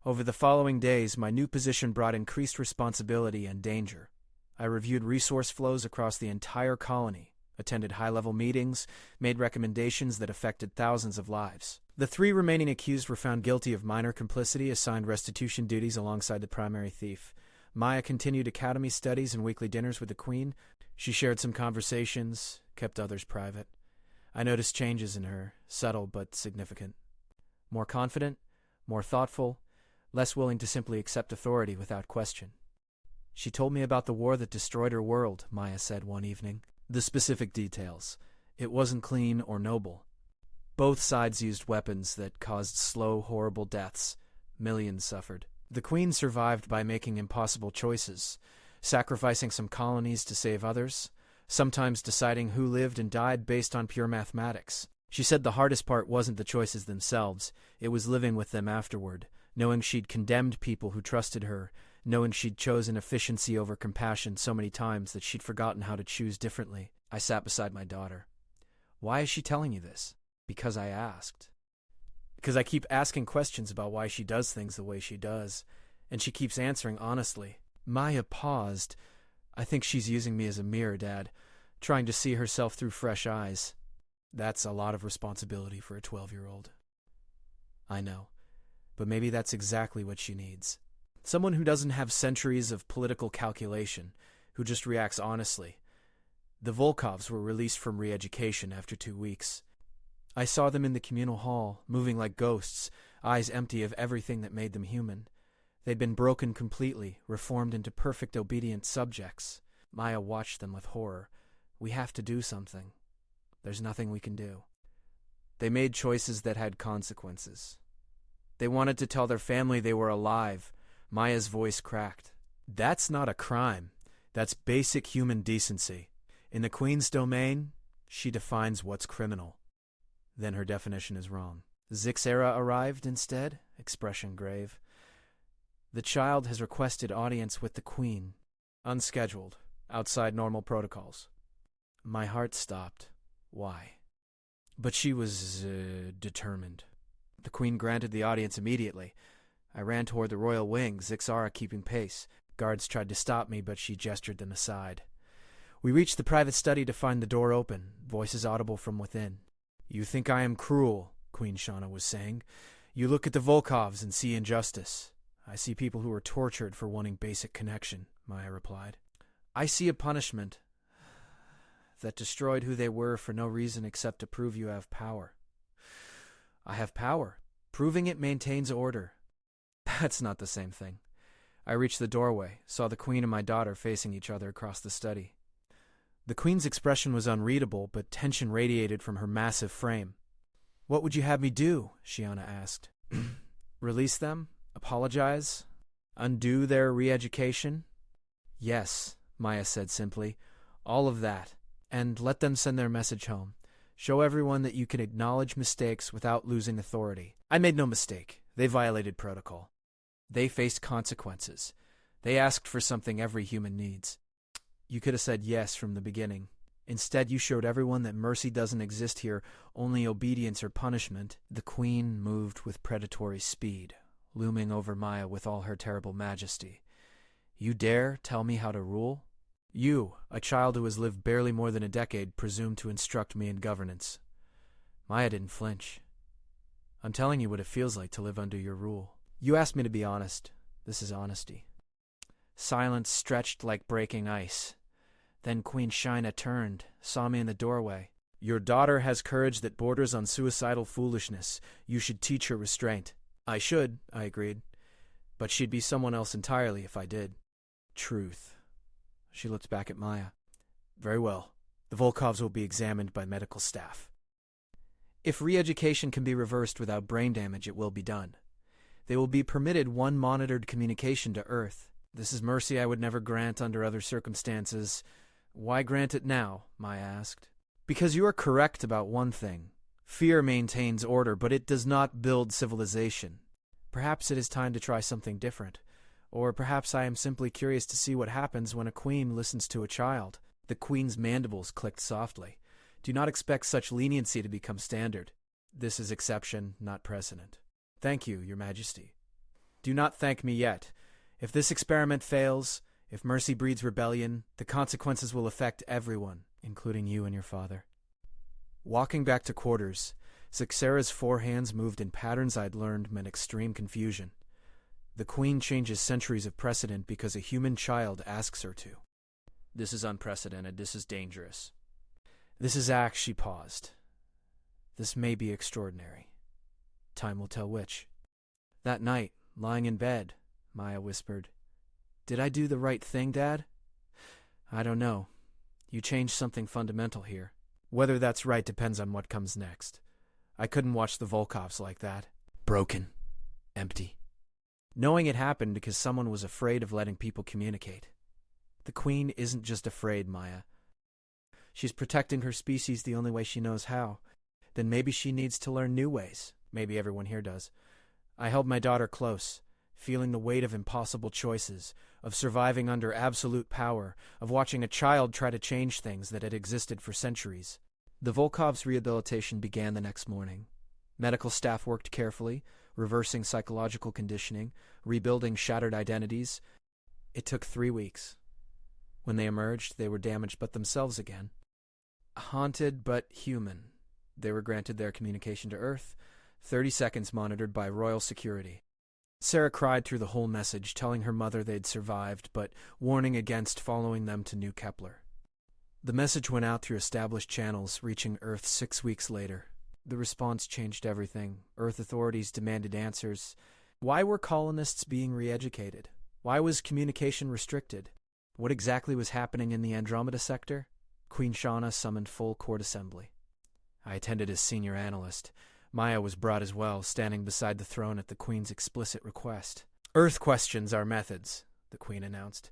Over the following days, my new position brought increased responsibility and danger. I reviewed resource flows across the entire colony, attended high-level meetings, made recommendations that affected thousands of lives. The 3 remaining accused were found guilty of minor complicity, assigned restitution duties alongside the primary thief. Maya continued academy studies and weekly dinners with the Queen. She shared some conversations, kept others private. I noticed changes in her, subtle but significant. More confident, more thoughtful, less willing to simply accept authority without question. She told me about the war that destroyed her world, Maya said one evening. The specific details. It wasn't clean or noble. Both sides used weapons that caused slow, horrible deaths. Millions suffered. The Queen survived by making impossible choices, sacrificing some colonies to save others, sometimes deciding who lived and died based on pure mathematics. She said the hardest part wasn't the choices themselves, it was living with them afterward, knowing she'd condemned people who trusted her, knowing she'd chosen efficiency over compassion so many times that she'd forgotten how to choose differently. I sat beside my daughter. Why is she telling you this? Because I asked. Because I keep asking questions about why she does things the way she does, and she keeps answering honestly. Maya paused. I think she's using me as a mirror, Dad, trying to see herself through fresh eyes. That's a lot of responsibility for a 12-year-old. I know, but maybe that's exactly what she needs. Someone who doesn't have centuries of political calculation, who just reacts honestly. The Volkovs were released from re-education after 2 weeks. I saw them in the communal hall, moving like ghosts, eyes empty of everything that made them human. They'd been broken completely, reformed into perfect obedient subjects. Maya watched them with horror. We have to do something. There's nothing we can do. They made choices that had consequences. They wanted to tell their family they were alive. Maya's voice cracked. That's not a crime. That's basic human decency. In the Queen's domain, she defines what's criminal. Then her definition is wrong. Zixera arrived instead, expression grave. The child has requested audience with the Queen. Unscheduled, outside normal protocols. My heart stopped. Why? But she was determined. The Queen granted the audience immediately. I ran toward the royal wing, Zixara keeping pace. Guards tried to stop me, but she gestured them aside. We reached the private study to find the door open, voices audible from within. You think I am cruel, Queen Shauna was saying. You look at the Volkovs and see injustice. I see people who are tortured for wanting basic connection, Maya replied. I see a punishment that destroyed who they were for no reason except to prove you have power. I have power. Proving it maintains order. That's not the same thing. I reached the doorway, saw the Queen and my daughter facing each other across the study. The Queen's expression was unreadable, but tension radiated from her massive frame. What would you have me do? Shiana asked. Release them? Apologize? Undo their re-education? Yes, Maya said simply. All of that. And let them send their message home. Show everyone that you can acknowledge mistakes without losing authority. I made no mistake. They violated protocol. They faced consequences. They asked for something every human needs. You could have said yes from the beginning. Instead, you showed everyone that mercy doesn't exist here, only obedience or punishment. The Queen moved with predatory speed, looming over Maya with all her terrible majesty. You dare tell me how to rule? You, a child who has lived barely more than a decade, presume to instruct me in governance. Maya didn't flinch. I'm telling you what it feels like to live under your rule. You asked me to be honest. This is honesty. Silence stretched like breaking ice. Then Queen Shina turned, saw me in the doorway. Your daughter has courage that borders on suicidal foolishness. You should teach her restraint. I should, I agreed. But she'd be someone else entirely if I did. Truth. She looked back at Maya. Very well. The Volkovs will be examined by medical staff. If re-education can be reversed without brain damage, it will be done. They will be permitted one monitored communication to Earth. This is mercy I would never grant under other circumstances. Why grant it now? Maya asked. Because you are correct about one thing. Fear maintains order, but it does not build civilization. Perhaps it is time to try something different. Or perhaps I am simply curious to see what happens when a queen listens to a child. The Queen's mandibles clicked softly. Do not expect such leniency to become standard. This is exception, not precedent. Thank you, Your Majesty. Do not thank me yet. If this experiment fails, if mercy breeds rebellion, the consequences will affect everyone, including you and your father. Walking back to quarters, Zixera's forehands moved in patterns I'd learned meant extreme confusion. The Queen changes centuries of precedent because a human child asks her to. This is unprecedented. This is dangerous. This is act, she paused. This may be extraordinary. Time will tell which. That night, lying in bed, Maya whispered, Did I do the right thing, Dad? I don't know. You changed something fundamental here. Whether that's right depends on what comes next. I couldn't watch the Volkovs like that. Broken. Empty. Knowing it happened because someone was afraid of letting people communicate. The Queen isn't just afraid, Maya. She's protecting her species the only way she knows how. Then maybe she needs to learn new ways. Maybe everyone here does. I held my daughter close, feeling the weight of impossible choices, of surviving under absolute power, of watching a child try to change things that had existed for centuries. The Volkovs' rehabilitation began the next morning. Medical staff worked carefully, reversing psychological conditioning, rebuilding shattered identities. It took 3 weeks. When they emerged, they were damaged but themselves again. Haunted but human. They were granted their communication to Earth, 30 seconds monitored by royal security. Sarah cried through the whole message, telling her mother they'd survived, but warning against following them to New Kepler. The message went out through established channels, reaching Earth 6 weeks later. The response changed everything. Earth authorities demanded answers. Why were colonists being re-educated? Why was communication restricted? What exactly was happening in the Andromeda sector? Queen Shauna summoned full court assembly. I attended as senior analyst. Maya was brought as well, standing beside the throne at the Queen's explicit request. Earth questions our methods. the Queen announced.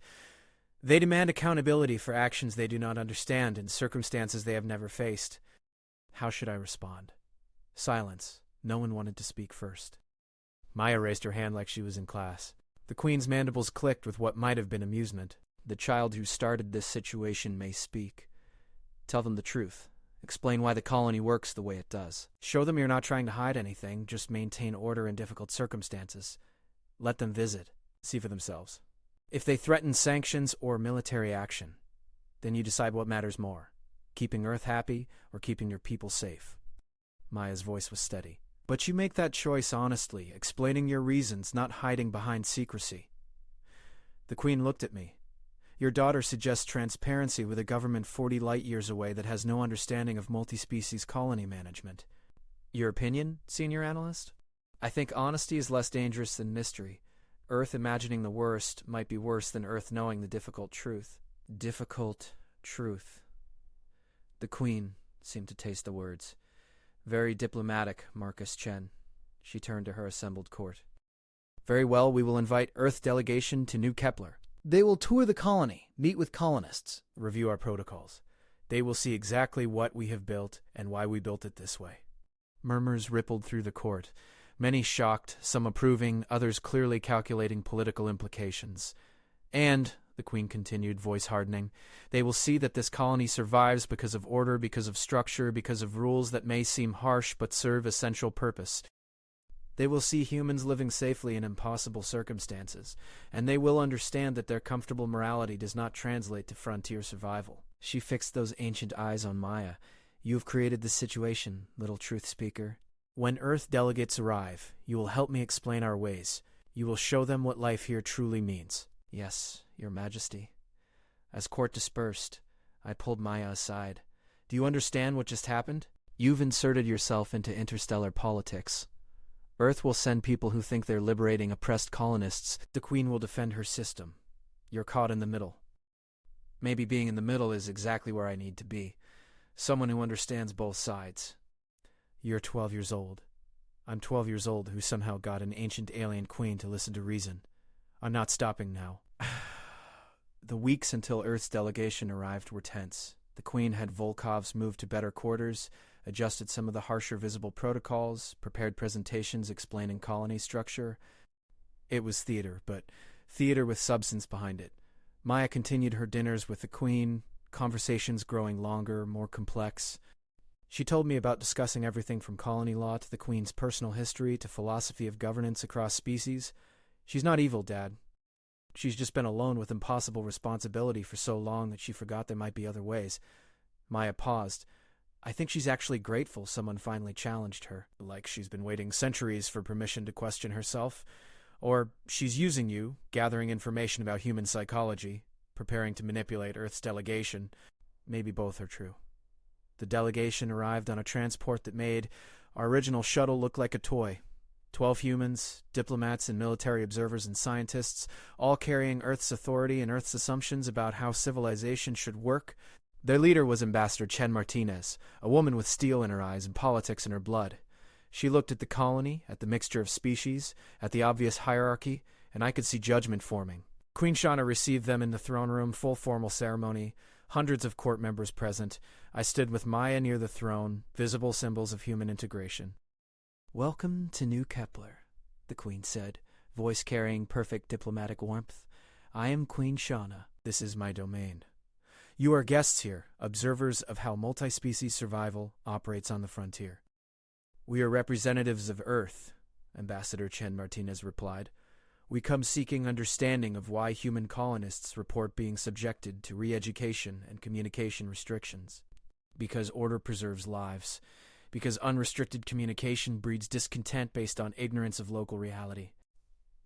They demand accountability for actions they do not understand and circumstances they have never faced. How should I respond? Silence. No one wanted to speak first. Maya raised her hand like she was in class. The Queen's mandibles clicked with what might have been amusement. The child who started this situation may speak. Tell them the truth. Explain why the colony works the way it does. Show them you're not trying to hide anything, just maintain order in difficult circumstances. Let them visit. See for themselves. If they threaten sanctions or military action, then you decide what matters more, keeping Earth happy or keeping your people safe. Maya's voice was steady. But you make that choice honestly, explaining your reasons, not hiding behind secrecy. The Queen looked at me. Your daughter suggests transparency with a government 40 light-years away that has no understanding of multi-species colony management. Your opinion, senior analyst? I think honesty is less dangerous than mystery. Earth imagining the worst might be worse than Earth knowing the difficult truth. Difficult truth. The Queen seemed to taste the words. Very diplomatic, Marcus Chen. She turned to her assembled court. Very well, we will invite Earth delegation to New Kepler. They will tour the colony, meet with colonists, review our protocols. They will see exactly what we have built and why we built it this way. Murmurs rippled through the court. Many shocked, some approving, others clearly calculating political implications. And, the Queen continued, voice hardening, they will see that this colony survives because of order, because of structure, because of rules that may seem harsh but serve essential purpose. They will see humans living safely in impossible circumstances, and they will understand that their comfortable morality does not translate to frontier survival. She fixed those ancient eyes on Maya. You have created this situation, little truth speaker. When Earth delegates arrive, you will help me explain our ways. You will show them what life here truly means. Yes, Your Majesty. As court dispersed, I pulled Maya aside. Do you understand what just happened? You've inserted yourself into interstellar politics. Earth will send people who think they're liberating oppressed colonists. The Queen will defend her system. You're caught in the middle. Maybe being in the middle is exactly where I need to be. Someone who understands both sides. You're 12 years old. I'm 12 years old who somehow got an ancient alien queen to listen to reason. I'm not stopping now. The weeks until Earth's delegation arrived were tense. The Queen had Volkovs moved to better quarters, adjusted some of the harsher visible protocols, prepared presentations explaining colony structure. It was theater, but theater with substance behind it. Maya continued her dinners with the Queen, conversations growing longer, more complex. She told me about discussing everything from colony law to the Queen's personal history to philosophy of governance across species. She's not evil, Dad. She's just been alone with impossible responsibility for so long that she forgot there might be other ways. Maya paused. I think she's actually grateful someone finally challenged her, like she's been waiting centuries for permission to question herself. Or she's using you, gathering information about human psychology, preparing to manipulate Earth's delegation. Maybe both are true. The delegation arrived on a transport that made our original shuttle look like a toy. 12 humans, diplomats and military observers and scientists, all carrying Earth's authority and Earth's assumptions about how civilization should work. Their leader was Ambassador Chen Martinez, a woman with steel in her eyes and politics in her blood. She looked at the colony, at the mixture of species, at the obvious hierarchy, and I could see judgment forming. Queen Shauna received them in the throne room, full formal ceremony, hundreds of court members present. I stood with Maya near the throne, visible symbols of human integration. Welcome to New Kepler, the Queen said, voice carrying perfect diplomatic warmth. I am Queen Shauna. This is my domain. You are guests here, observers of how multi-species survival operates on the frontier. We are representatives of Earth, Ambassador Chen Martinez replied. We come seeking understanding of why human colonists report being subjected to re-education and communication restrictions. Because order preserves lives. Because unrestricted communication breeds discontent based on ignorance of local reality.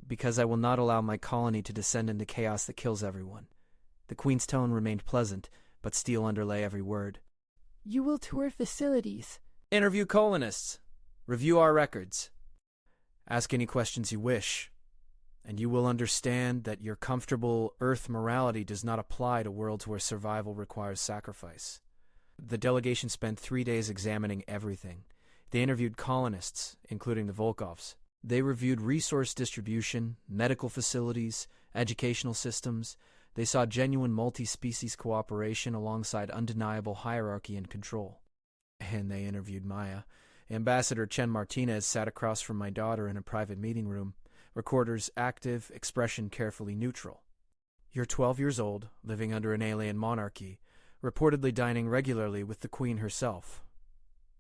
Because I will not allow my colony to descend into chaos that kills everyone. The Queen's tone remained pleasant, but steel underlay every word. You will tour facilities. Interview colonists. Review our records. Ask any questions you wish. And you will understand that your comfortable Earth morality does not apply to worlds where survival requires sacrifice. The delegation spent 3 days examining everything. They interviewed colonists, including the Volkovs. They reviewed resource distribution, medical facilities, educational systems. They saw genuine multi-species cooperation alongside undeniable hierarchy and control. And they interviewed Maya. Ambassador Chen Martinez sat across from my daughter in a private meeting room, recorders active, expression carefully neutral. You're 12 years old, living under an alien monarchy, reportedly dining regularly with the Queen herself.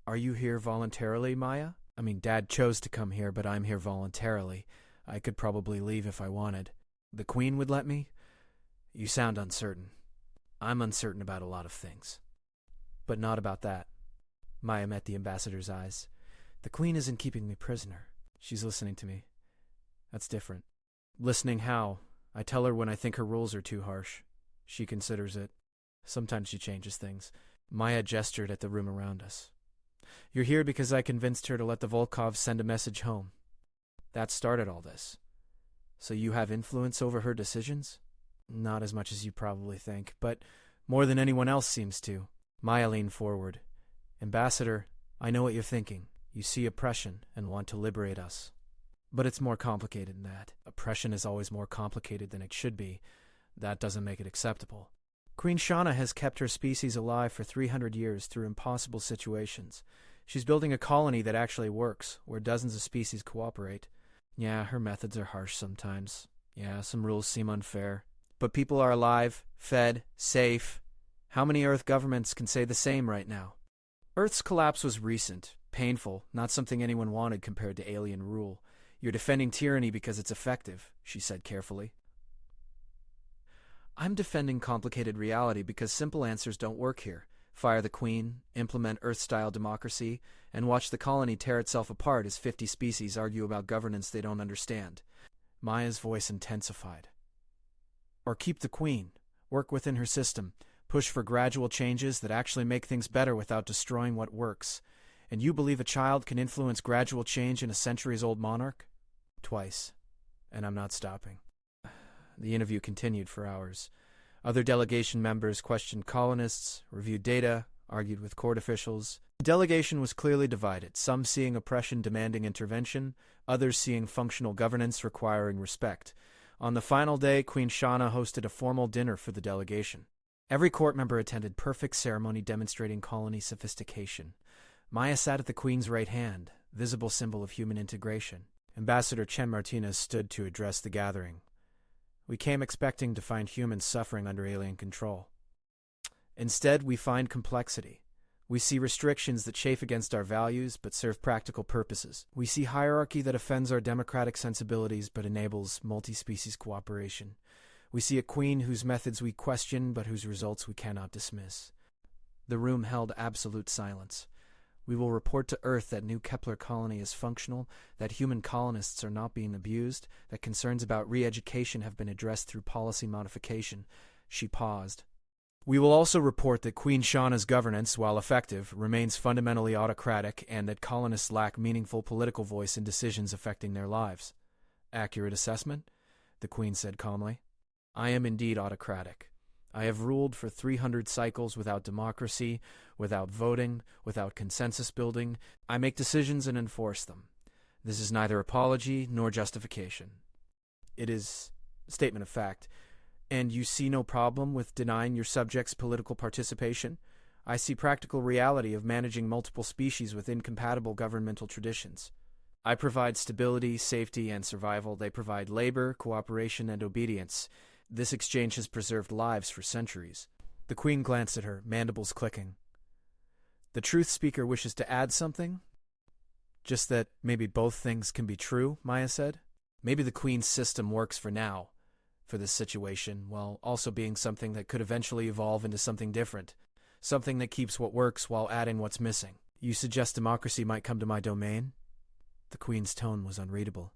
Are you here voluntarily, Maya? I mean, Dad chose to come here, but I'm here voluntarily. I could probably leave if I wanted. The Queen would let me? You sound uncertain. I'm uncertain about a lot of things. But not about that. Maya met the ambassador's eyes. The Queen isn't keeping me prisoner. She's listening to me. That's different. Listening how? I tell her when I think her rules are too harsh. She considers it. Sometimes she changes things. Maya gestured at the room around us. You're here because I convinced her to let the Volkovs send a message home. That started all this. So you have influence over her decisions? Not as much as you probably think, but more than anyone else seems to. Maya leaned forward. Ambassador, I know what you're thinking. You see oppression and want to liberate us. But it's more complicated than that. Oppression is always more complicated than it should be. That doesn't make it acceptable. Queen Shauna has kept her species alive for 300 years through impossible situations. She's building a colony that actually works, where dozens of species cooperate. Yeah, her methods are harsh sometimes. Yeah, some rules seem unfair. But people are alive, fed, safe. How many Earth governments can say the same right now? Earth's collapse was recent, painful, not something anyone wanted compared to alien rule. You're defending tyranny because it's effective, she said carefully. I'm defending complicated reality because simple answers don't work here. Fire the Queen, implement Earth-style democracy, and watch the colony tear itself apart as 50 species argue about governance they don't understand. Maya's voice intensified. Or keep the Queen, work within her system, push for gradual changes that actually make things better without destroying what works. And you believe a child can influence gradual change in a centuries-old monarch? Twice. And I'm not stopping. The interview continued for hours. Other delegation members questioned colonists, reviewed data, argued with court officials. The delegation was clearly divided, some seeing oppression demanding intervention, others seeing functional governance requiring respect. On the final day, Queen Shauna hosted a formal dinner for the delegation. Every court member attended, perfect ceremony demonstrating colony sophistication. Maya sat at the Queen's right hand, visible symbol of human integration. Ambassador Chen Martinez stood to address the gathering. We came expecting to find humans suffering under alien control. Instead, we find complexity. We see restrictions that chafe against our values but serve practical purposes. We see hierarchy that offends our democratic sensibilities but enables multi-species cooperation. We see a queen whose methods we question but whose results we cannot dismiss. The room held absolute silence. We will report to Earth that new Kepler colony is functional, that human colonists are not being abused, that concerns about re-education have been addressed through policy modification. She paused. We will also report that Queen Shauna's governance, while effective, remains fundamentally autocratic and that colonists lack meaningful political voice in decisions affecting their lives. Accurate assessment? The Queen said calmly. I am indeed autocratic. I have ruled for 300 cycles without democracy, without voting, without consensus building. I make decisions and enforce them. This is neither apology nor justification. It is a statement of fact. And you see no problem with denying your subjects political participation? I see practical reality of managing multiple species with incompatible governmental traditions. I provide stability, safety, and survival. They provide labor, cooperation, and obedience. This exchange has preserved lives for centuries. The Queen glanced at her, mandibles clicking. The truth speaker wishes to add something? Just that maybe both things can be true, Maya said. Maybe the Queen's system works for now, for this situation, while also being something that could eventually evolve into something different. Something that keeps what works while adding what's missing. You suggest democracy might come to my domain? The Queen's tone was unreadable.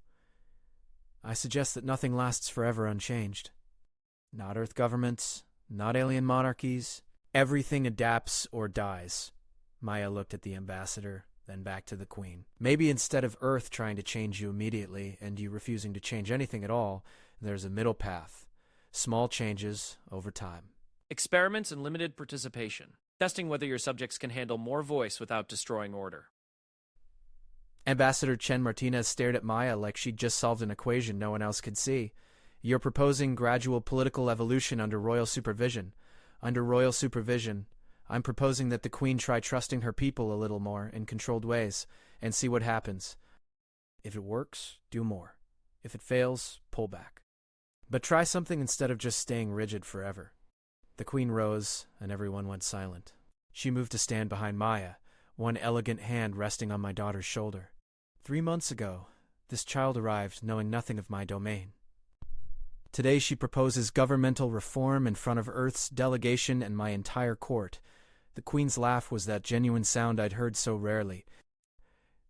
I suggest that nothing lasts forever unchanged. Not Earth governments, not alien monarchies. Everything adapts or dies. Maya looked at the ambassador, then back to the Queen. Maybe instead of Earth trying to change you immediately and you refusing to change anything at all, there's a middle path. Small changes over time. Experiments and limited participation. Testing whether your subjects can handle more voice without destroying order. Ambassador Chen Martinez stared at Maya like she'd just solved an equation no one else could see. You're proposing gradual political evolution under royal supervision. Under royal supervision, I'm proposing that the Queen try trusting her people a little more in controlled ways and see what happens. If it works, do more. If it fails, pull back. But try something instead of just staying rigid forever. The Queen rose, and everyone went silent. She moved to stand behind Maya, one elegant hand resting on my daughter's shoulder. 3 months ago, this child arrived knowing nothing of my domain. Today she proposes governmental reform in front of Earth's delegation and my entire court. The Queen's laugh was that genuine sound I'd heard so rarely.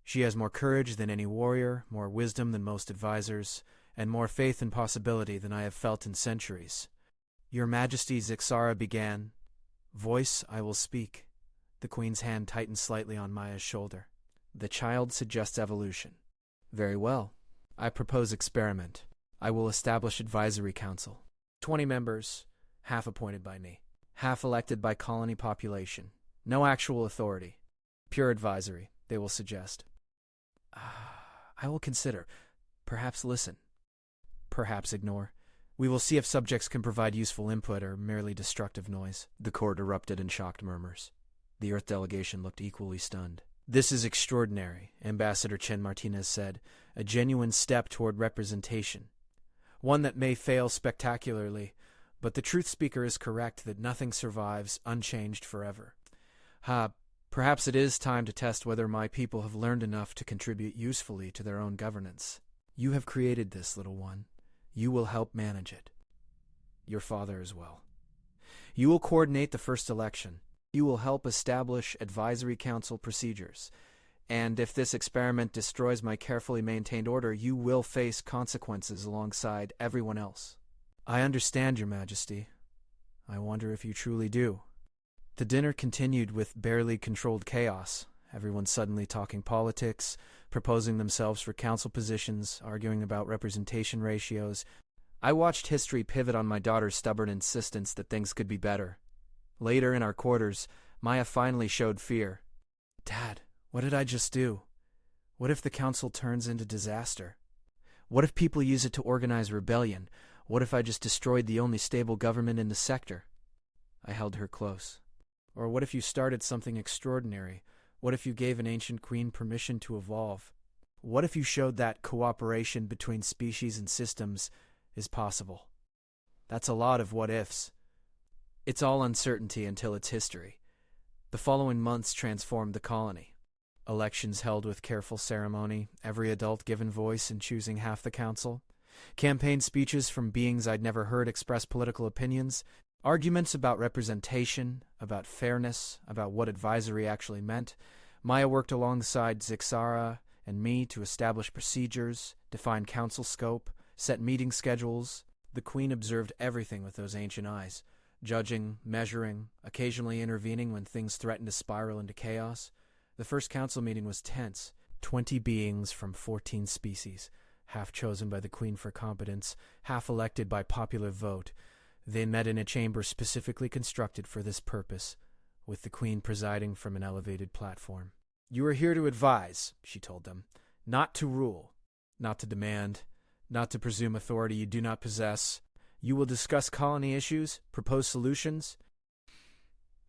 She has more courage than any warrior, more wisdom than most advisors, and more faith and possibility than I have felt in centuries. Your Majesty, Zixara began. Voice, I will speak. The Queen's hand tightened slightly on Maya's shoulder. The child suggests evolution. Very well. I propose experiment. I will establish advisory council. 20 members, half appointed by me, half elected by colony population. No actual authority. Pure advisory, they will suggest. I will consider. Perhaps listen. Perhaps ignore. We will see if subjects can provide useful input or merely destructive noise. The court erupted in shocked murmurs. The Earth delegation looked equally stunned. This is extraordinary, Ambassador Chen Martinez said, a genuine step toward representation. One that may fail spectacularly, but the truth speaker is correct that nothing survives unchanged forever. Perhaps it is time to test whether my people have learned enough to contribute usefully to their own governance. You have created this, little one. You will help manage it. Your father as well. You will coordinate the first election. You will help establish advisory council procedures. And if this experiment destroys my carefully maintained order, you will face consequences alongside everyone else. I understand, Your Majesty. I wonder if you truly do. The dinner continued with barely controlled chaos, everyone suddenly talking politics, proposing themselves for council positions, arguing about representation ratios. I watched history pivot on my daughter's stubborn insistence that things could be better. Later in our quarters, Maya finally showed fear. Dad, what did I just do? What if the council turns into disaster? What if people use it to organize rebellion? What if I just destroyed the only stable government in the sector? I held her close. Or what if you started something extraordinary? What if you gave an ancient queen permission to evolve? What if you showed that cooperation between species and systems is possible? That's a lot of what-ifs. It's all uncertainty until it's history. The following months transformed the colony. Elections held with careful ceremony, every adult given voice in choosing half the council. Campaign speeches from beings I'd never heard express political opinions. Arguments about representation, about fairness, about what advisory actually meant. Maya worked alongside Zixara and me to establish procedures, define council scope, set meeting schedules. The Queen observed everything with those ancient eyes, judging, measuring, occasionally intervening when things threatened to spiral into chaos. The first council meeting was tense. 20 beings from 14 species, half chosen by the Queen for competence, half elected by popular vote. They met in a chamber specifically constructed for this purpose, with the Queen presiding from an elevated platform. You are here to advise, she told them, not to rule, not to demand, not to presume authority you do not possess. You will discuss colony issues, propose solutions,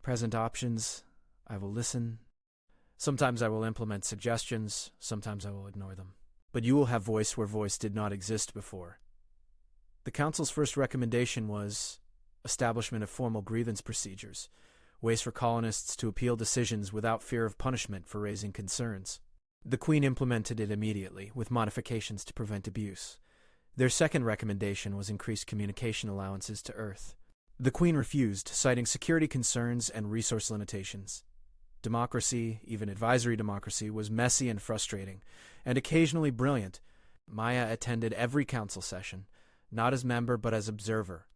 present options. I will listen. Sometimes I will implement suggestions, sometimes I will ignore them. But you will have voice where voice did not exist before. The Council's first recommendation was establishment of formal grievance procedures, ways for colonists to appeal decisions without fear of punishment for raising concerns. The Queen implemented it immediately, with modifications to prevent abuse. Their second recommendation was increased communication allowances to Earth. The Queen refused, citing security concerns and resource limitations. Democracy, even advisory democracy, was messy and frustrating, and occasionally brilliant. Maya attended every council session, not as member but as observer.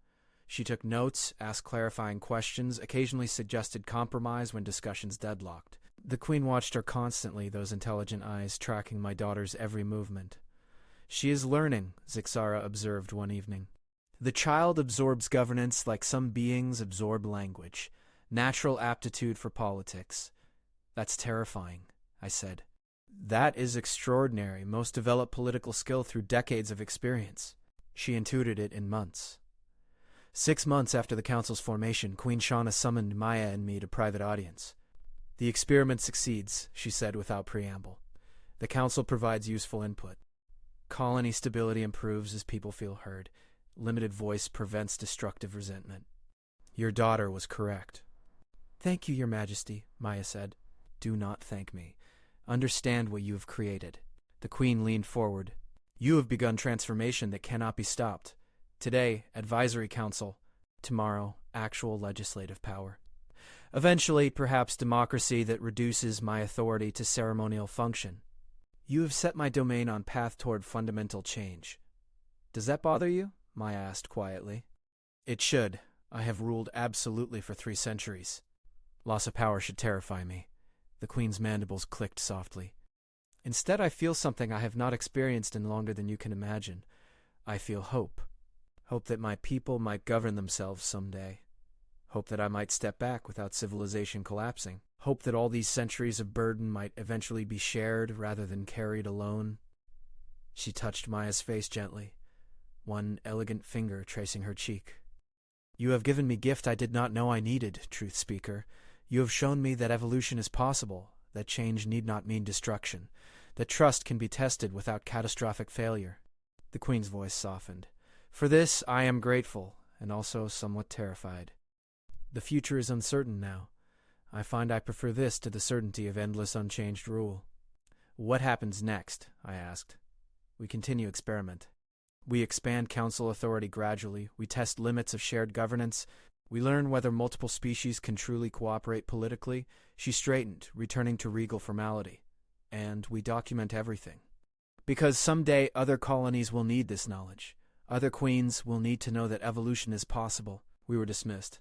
She took notes, asked clarifying questions, occasionally suggested compromise when discussions deadlocked. The Queen watched her constantly, those intelligent eyes tracking my daughter's every movement. She is learning, Zixara observed one evening. The child absorbs governance like some beings absorb language. Natural aptitude for politics. That's terrifying, I said. That is extraordinary. Most develop political skill through decades of experience. She intuited it in months. 6 months after the council's formation, Queen Shauna summoned Maya and me to private audience. "The experiment succeeds," she said without preamble. "The council provides useful input. Colony stability improves as people feel heard. Limited voice prevents destructive resentment. Your daughter was correct." "Thank you, Your Majesty," Maya said. "Do not thank me. Understand what you have created." The Queen leaned forward. "You have begun transformation that cannot be stopped. Today, advisory council. Tomorrow, actual legislative power. Eventually, perhaps democracy that reduces my authority to ceremonial function. You have set my domain on path toward fundamental change." "Does that bother you?" Maya asked quietly. "It should. I have ruled absolutely for 3 centuries. Loss of power should terrify me." The Queen's mandibles clicked softly. "Instead, I feel something I have not experienced in longer than you can imagine. I feel hope. Hope that my people might govern themselves someday. Hope that I might step back without civilization collapsing. Hope that all these centuries of burden might eventually be shared rather than carried alone." She touched Maya's face gently, one elegant finger tracing her cheek. "You have given me gift I did not know I needed, Truth Speaker. You have shown me that evolution is possible, that change need not mean destruction, that trust can be tested without catastrophic failure." The Queen's voice softened. "For this, I am grateful, and also somewhat terrified. The future is uncertain now. I find I prefer this to the certainty of endless unchanged rule." "What happens next?" I asked. "We continue experiment. We expand council authority gradually. We test limits of shared governance. We learn whether multiple species can truly cooperate politically." She straightened, returning to regal formality. "And we document everything. Because someday other colonies will need this knowledge. Other queens will need to know that evolution is possible." We were dismissed.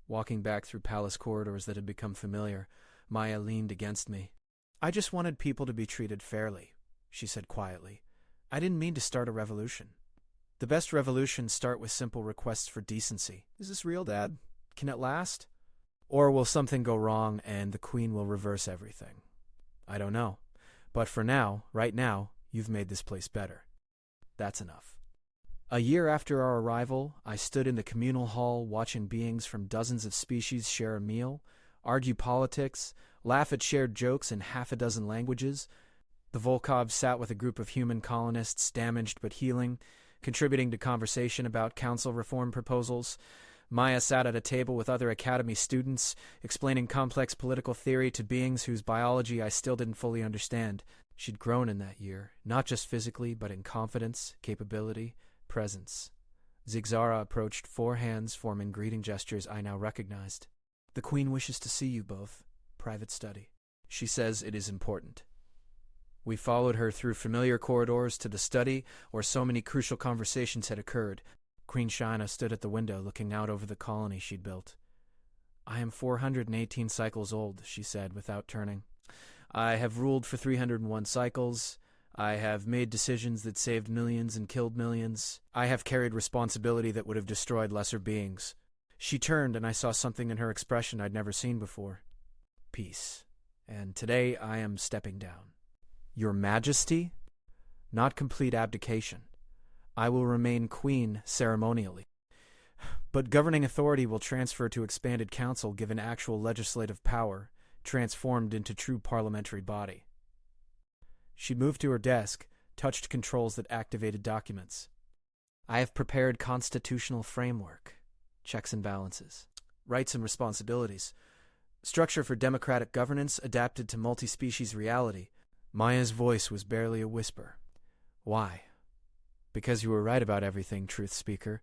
Walking back through palace corridors that had become familiar, Maya leaned against me. "I just wanted people to be treated fairly," she said quietly. "I didn't mean to start a revolution. The best revolutions start with simple requests for decency." "Is this real, Dad? Can it last? Or will something go wrong and the Queen will reverse everything? I don't know. But for now, right now, you've made this place better. That's enough." A year after our arrival, I stood in the communal hall watching beings from dozens of species share a meal, argue politics, laugh at shared jokes in half a dozen languages. The Volkov sat with a group of human colonists, damaged but healing, contributing to conversation about council reform proposals. Maya sat at a table with other academy students, explaining complex political theory to beings whose biology I still didn't fully understand. She'd grown in that year, not just physically, but in confidence, capability, presence. Zigzara approached, 4 hands forming greeting gestures I now recognized. "The Queen wishes to see you both. Private study. She says it is important." We followed her through familiar corridors to the study where so many crucial conversations had occurred. Queen Shauna stood at the window looking out over the colony she'd built. "I am 418 cycles old," she said without turning. "I have ruled for 301 cycles. I have made decisions that saved millions and killed millions. I have carried responsibility that would have destroyed lesser beings." She turned, and I saw something in her expression I'd never seen before. Peace. "And today I am stepping down." "Your Majesty?" "Not complete abdication. I will remain Queen ceremonially. But governing authority will transfer to expanded council given actual legislative power, transformed into true parliamentary body." She moved to her desk, touched controls that activated documents. "I have prepared constitutional framework, checks and balances, rights and responsibilities, structure for democratic governance adapted to multi-species reality." Maya's voice was barely a whisper. "Why?" "Because you were right about everything, Truth Speaker.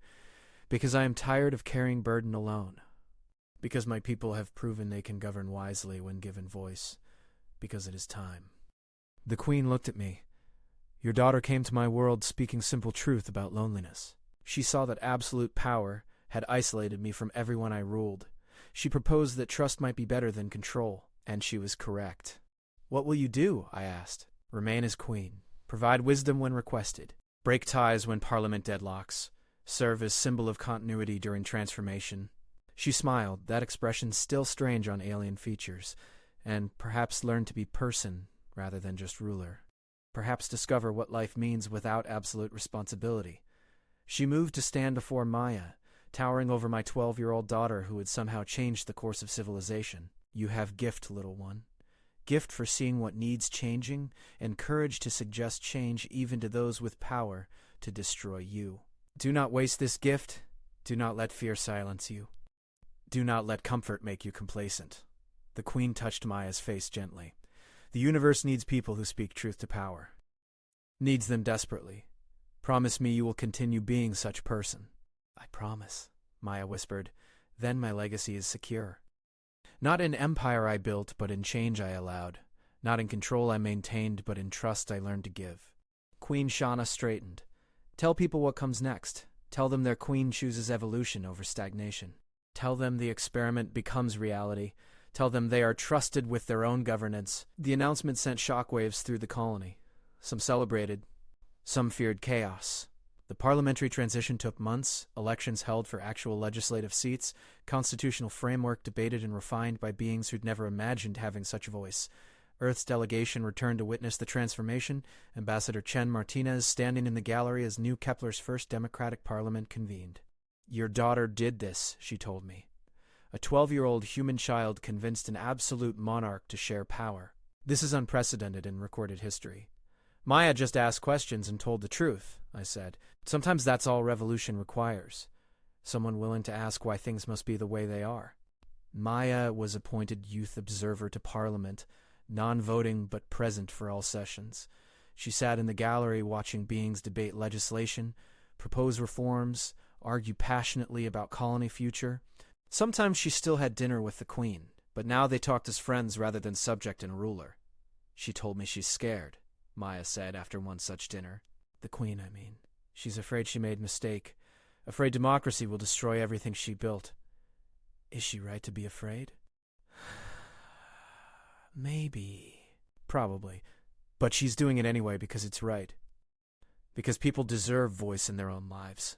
Because I am tired of carrying burden alone. Because my people have proven they can govern wisely when given voice. Because it is time." The Queen looked at me. "Your daughter came to my world speaking simple truth about loneliness. She saw that absolute power had isolated me from everyone I ruled. She proposed that trust might be better than control, and she was correct." "What will you do?" I asked. "Remain as Queen. Provide wisdom when requested. Break ties when Parliament deadlocks. Serve as symbol of continuity during transformation." She smiled, that expression still strange on alien features, and perhaps learn to be person rather than just ruler. Perhaps discover what life means without absolute responsibility. She moved to stand before Maya, towering over my 12-year-old daughter who had somehow changed the course of civilization. You have gift, little one. Gift for seeing what needs changing, and courage to suggest change even to those with power to destroy you. Do not waste this gift. Do not let fear silence you. Do not let comfort make you complacent. The Queen touched Maya's face gently. The universe needs people who speak truth to power. Needs them desperately. Promise me you will continue being such person. I promise, Maya whispered. Then my legacy is secure. Not in empire I built, but in change I allowed. Not in control I maintained, but in trust I learned to give. Queen Shauna straightened. Tell people what comes next. Tell them their queen chooses evolution over stagnation. Tell them the experiment becomes reality. Tell them they are trusted with their own governance. The announcement sent shockwaves through the colony. Some celebrated. Some feared chaos. The parliamentary transition took months, elections held for actual legislative seats, constitutional framework debated and refined by beings who'd never imagined having such a voice. Earth's delegation returned to witness the transformation, Ambassador Chen Martinez standing in the gallery as New Kepler's first democratic parliament convened. Your daughter did this, she told me. A 12-year-old human child convinced an absolute monarch to share power. This is unprecedented in recorded history. Maya just asked questions and told the truth, I said. Sometimes that's all revolution requires. Someone willing to ask why things must be the way they are. Maya was appointed youth observer to Parliament, non-voting but present for all sessions. She sat in the gallery watching beings debate legislation, propose reforms, argue passionately about colony future. Sometimes she still had dinner with the Queen, but now they talked as friends rather than subject and ruler. She told me she's scared, Maya said after one such dinner. The Queen, I mean. She's afraid she made a mistake, afraid democracy will destroy everything she built. Is she right to be afraid? Maybe. Probably. But she's doing it anyway because it's right. Because people deserve voice in their own lives.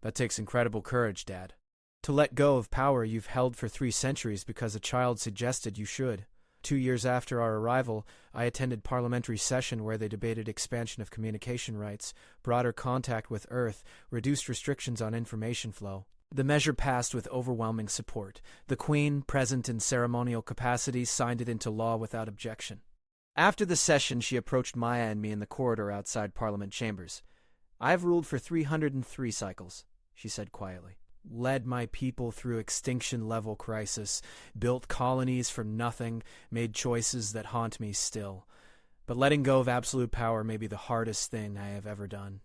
That takes incredible courage, Dad. To let go of power you've held for 3 centuries because a child suggested you should. 2 years after our arrival, I attended parliamentary session where they debated expansion of communication rights, broader contact with Earth, reduced restrictions on information flow. The measure passed with overwhelming support. The Queen, present in ceremonial capacity, signed it into law without objection. After the session, she approached Maya and me in the corridor outside Parliament chambers. I've ruled for 303 cycles, she said quietly. Led my people through extinction-level crisis, built colonies from nothing, made choices that haunt me still. But letting go of absolute power may be the hardest thing I have ever done.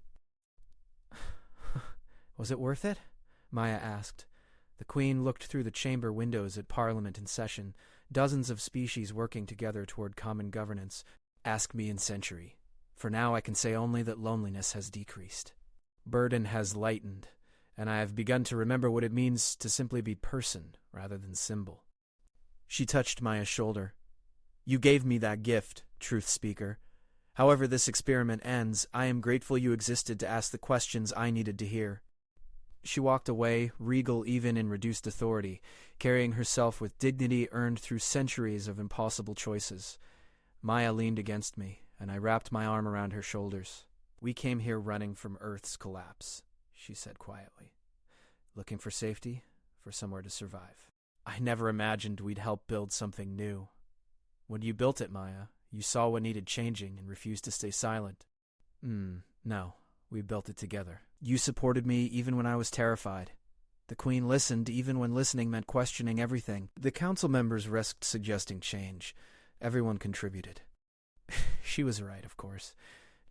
Was it worth it? Maya asked. The Queen looked through the chamber windows at Parliament in session, dozens of species working together toward common governance. Ask me in century. For now I can say only that loneliness has decreased. Burden has lightened, and I have begun to remember what it means to simply be person rather than symbol. She touched Maya's shoulder. You gave me that gift, truth speaker. However this experiment ends, I am grateful you existed to ask the questions I needed to hear. She walked away, regal even in reduced authority, carrying herself with dignity earned through centuries of impossible choices. Maya leaned against me, and I wrapped my arm around her shoulders. We came here running from Earth's collapse, she said quietly. Looking for safety, for somewhere to survive. I never imagined we'd help build something new. When you built it, Maya, you saw what needed changing and refused to stay silent. No, we built it together. You supported me even when I was terrified. The Queen listened even when listening meant questioning everything. The council members risked suggesting change. Everyone contributed. She was right, of course.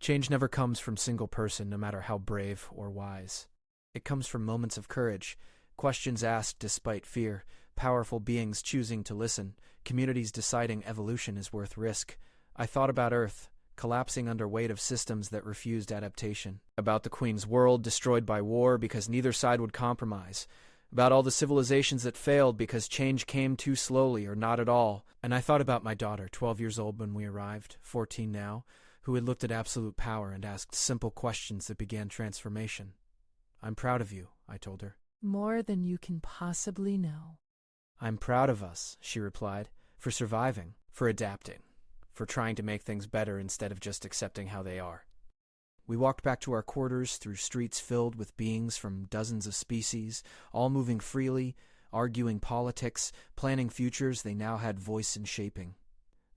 Change never comes from single person, no matter how brave or wise. It comes from moments of courage, questions asked despite fear, powerful beings choosing to listen, communities deciding evolution is worth risk. I thought about Earth, collapsing under weight of systems that refused adaptation. About the Queen's world destroyed by war because neither side would compromise. About all the civilizations that failed because change came too slowly or not at all. And I thought about my daughter, 12 years old when we arrived, 14 now, who had looked at absolute power and asked simple questions that began transformation. I'm proud of you, I told her. More than you can possibly know. I'm proud of us, she replied, for surviving, for adapting, for trying to make things better instead of just accepting how they are. We walked back to our quarters through streets filled with beings from dozens of species, all moving freely, arguing politics, planning futures they now had voice in shaping.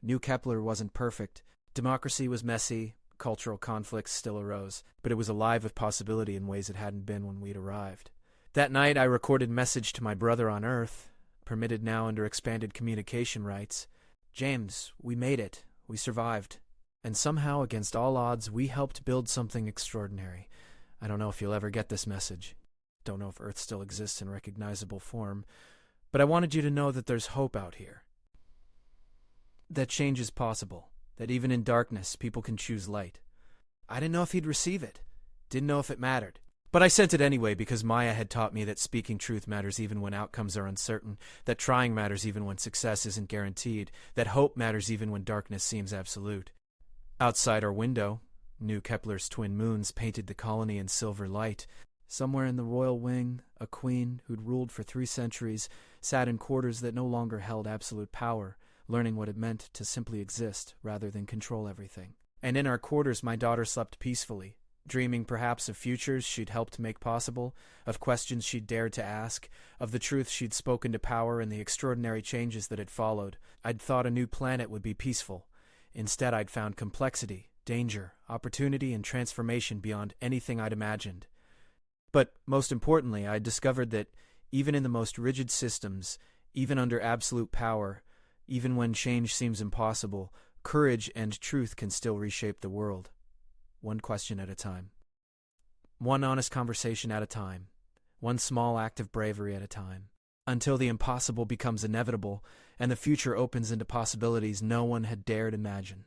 New Kepler wasn't perfect. Democracy was messy, cultural conflicts still arose, but it was alive with possibility in ways it hadn't been when we'd arrived. That night I recorded message to my brother on Earth, permitted now under expanded communication rights. James, we made it. We survived. And somehow, against all odds, we helped build something extraordinary. I don't know if you'll ever get this message. Don't know if Earth still exists in recognizable form. But I wanted you to know that there's hope out here. That change is possible. That even in darkness, people can choose light. I didn't know if he'd receive it. Didn't know if it mattered. But I sent it anyway because Maya had taught me that speaking truth matters even when outcomes are uncertain, that trying matters even when success isn't guaranteed, that hope matters even when darkness seems absolute. Outside our window, New Kepler's twin moons painted the colony in silver light. Somewhere in the royal wing, a queen who'd ruled for 3 centuries sat in quarters that no longer held absolute power, learning what it meant to simply exist rather than control everything. And in our quarters, my daughter slept peacefully, dreaming perhaps of futures she'd helped make possible, of questions she'd dared to ask, of the truth she'd spoken to power and the extraordinary changes that had followed. I'd thought a new planet would be peaceful. Instead, I'd found complexity, danger, opportunity, and transformation beyond anything I'd imagined. But most importantly, I'd discovered that even in the most rigid systems, even under absolute power, even when change seems impossible, courage and truth can still reshape the world. One question at a time. One honest conversation at a time. One small act of bravery at a time. Until the impossible becomes inevitable and the future opens into possibilities no one had dared imagine.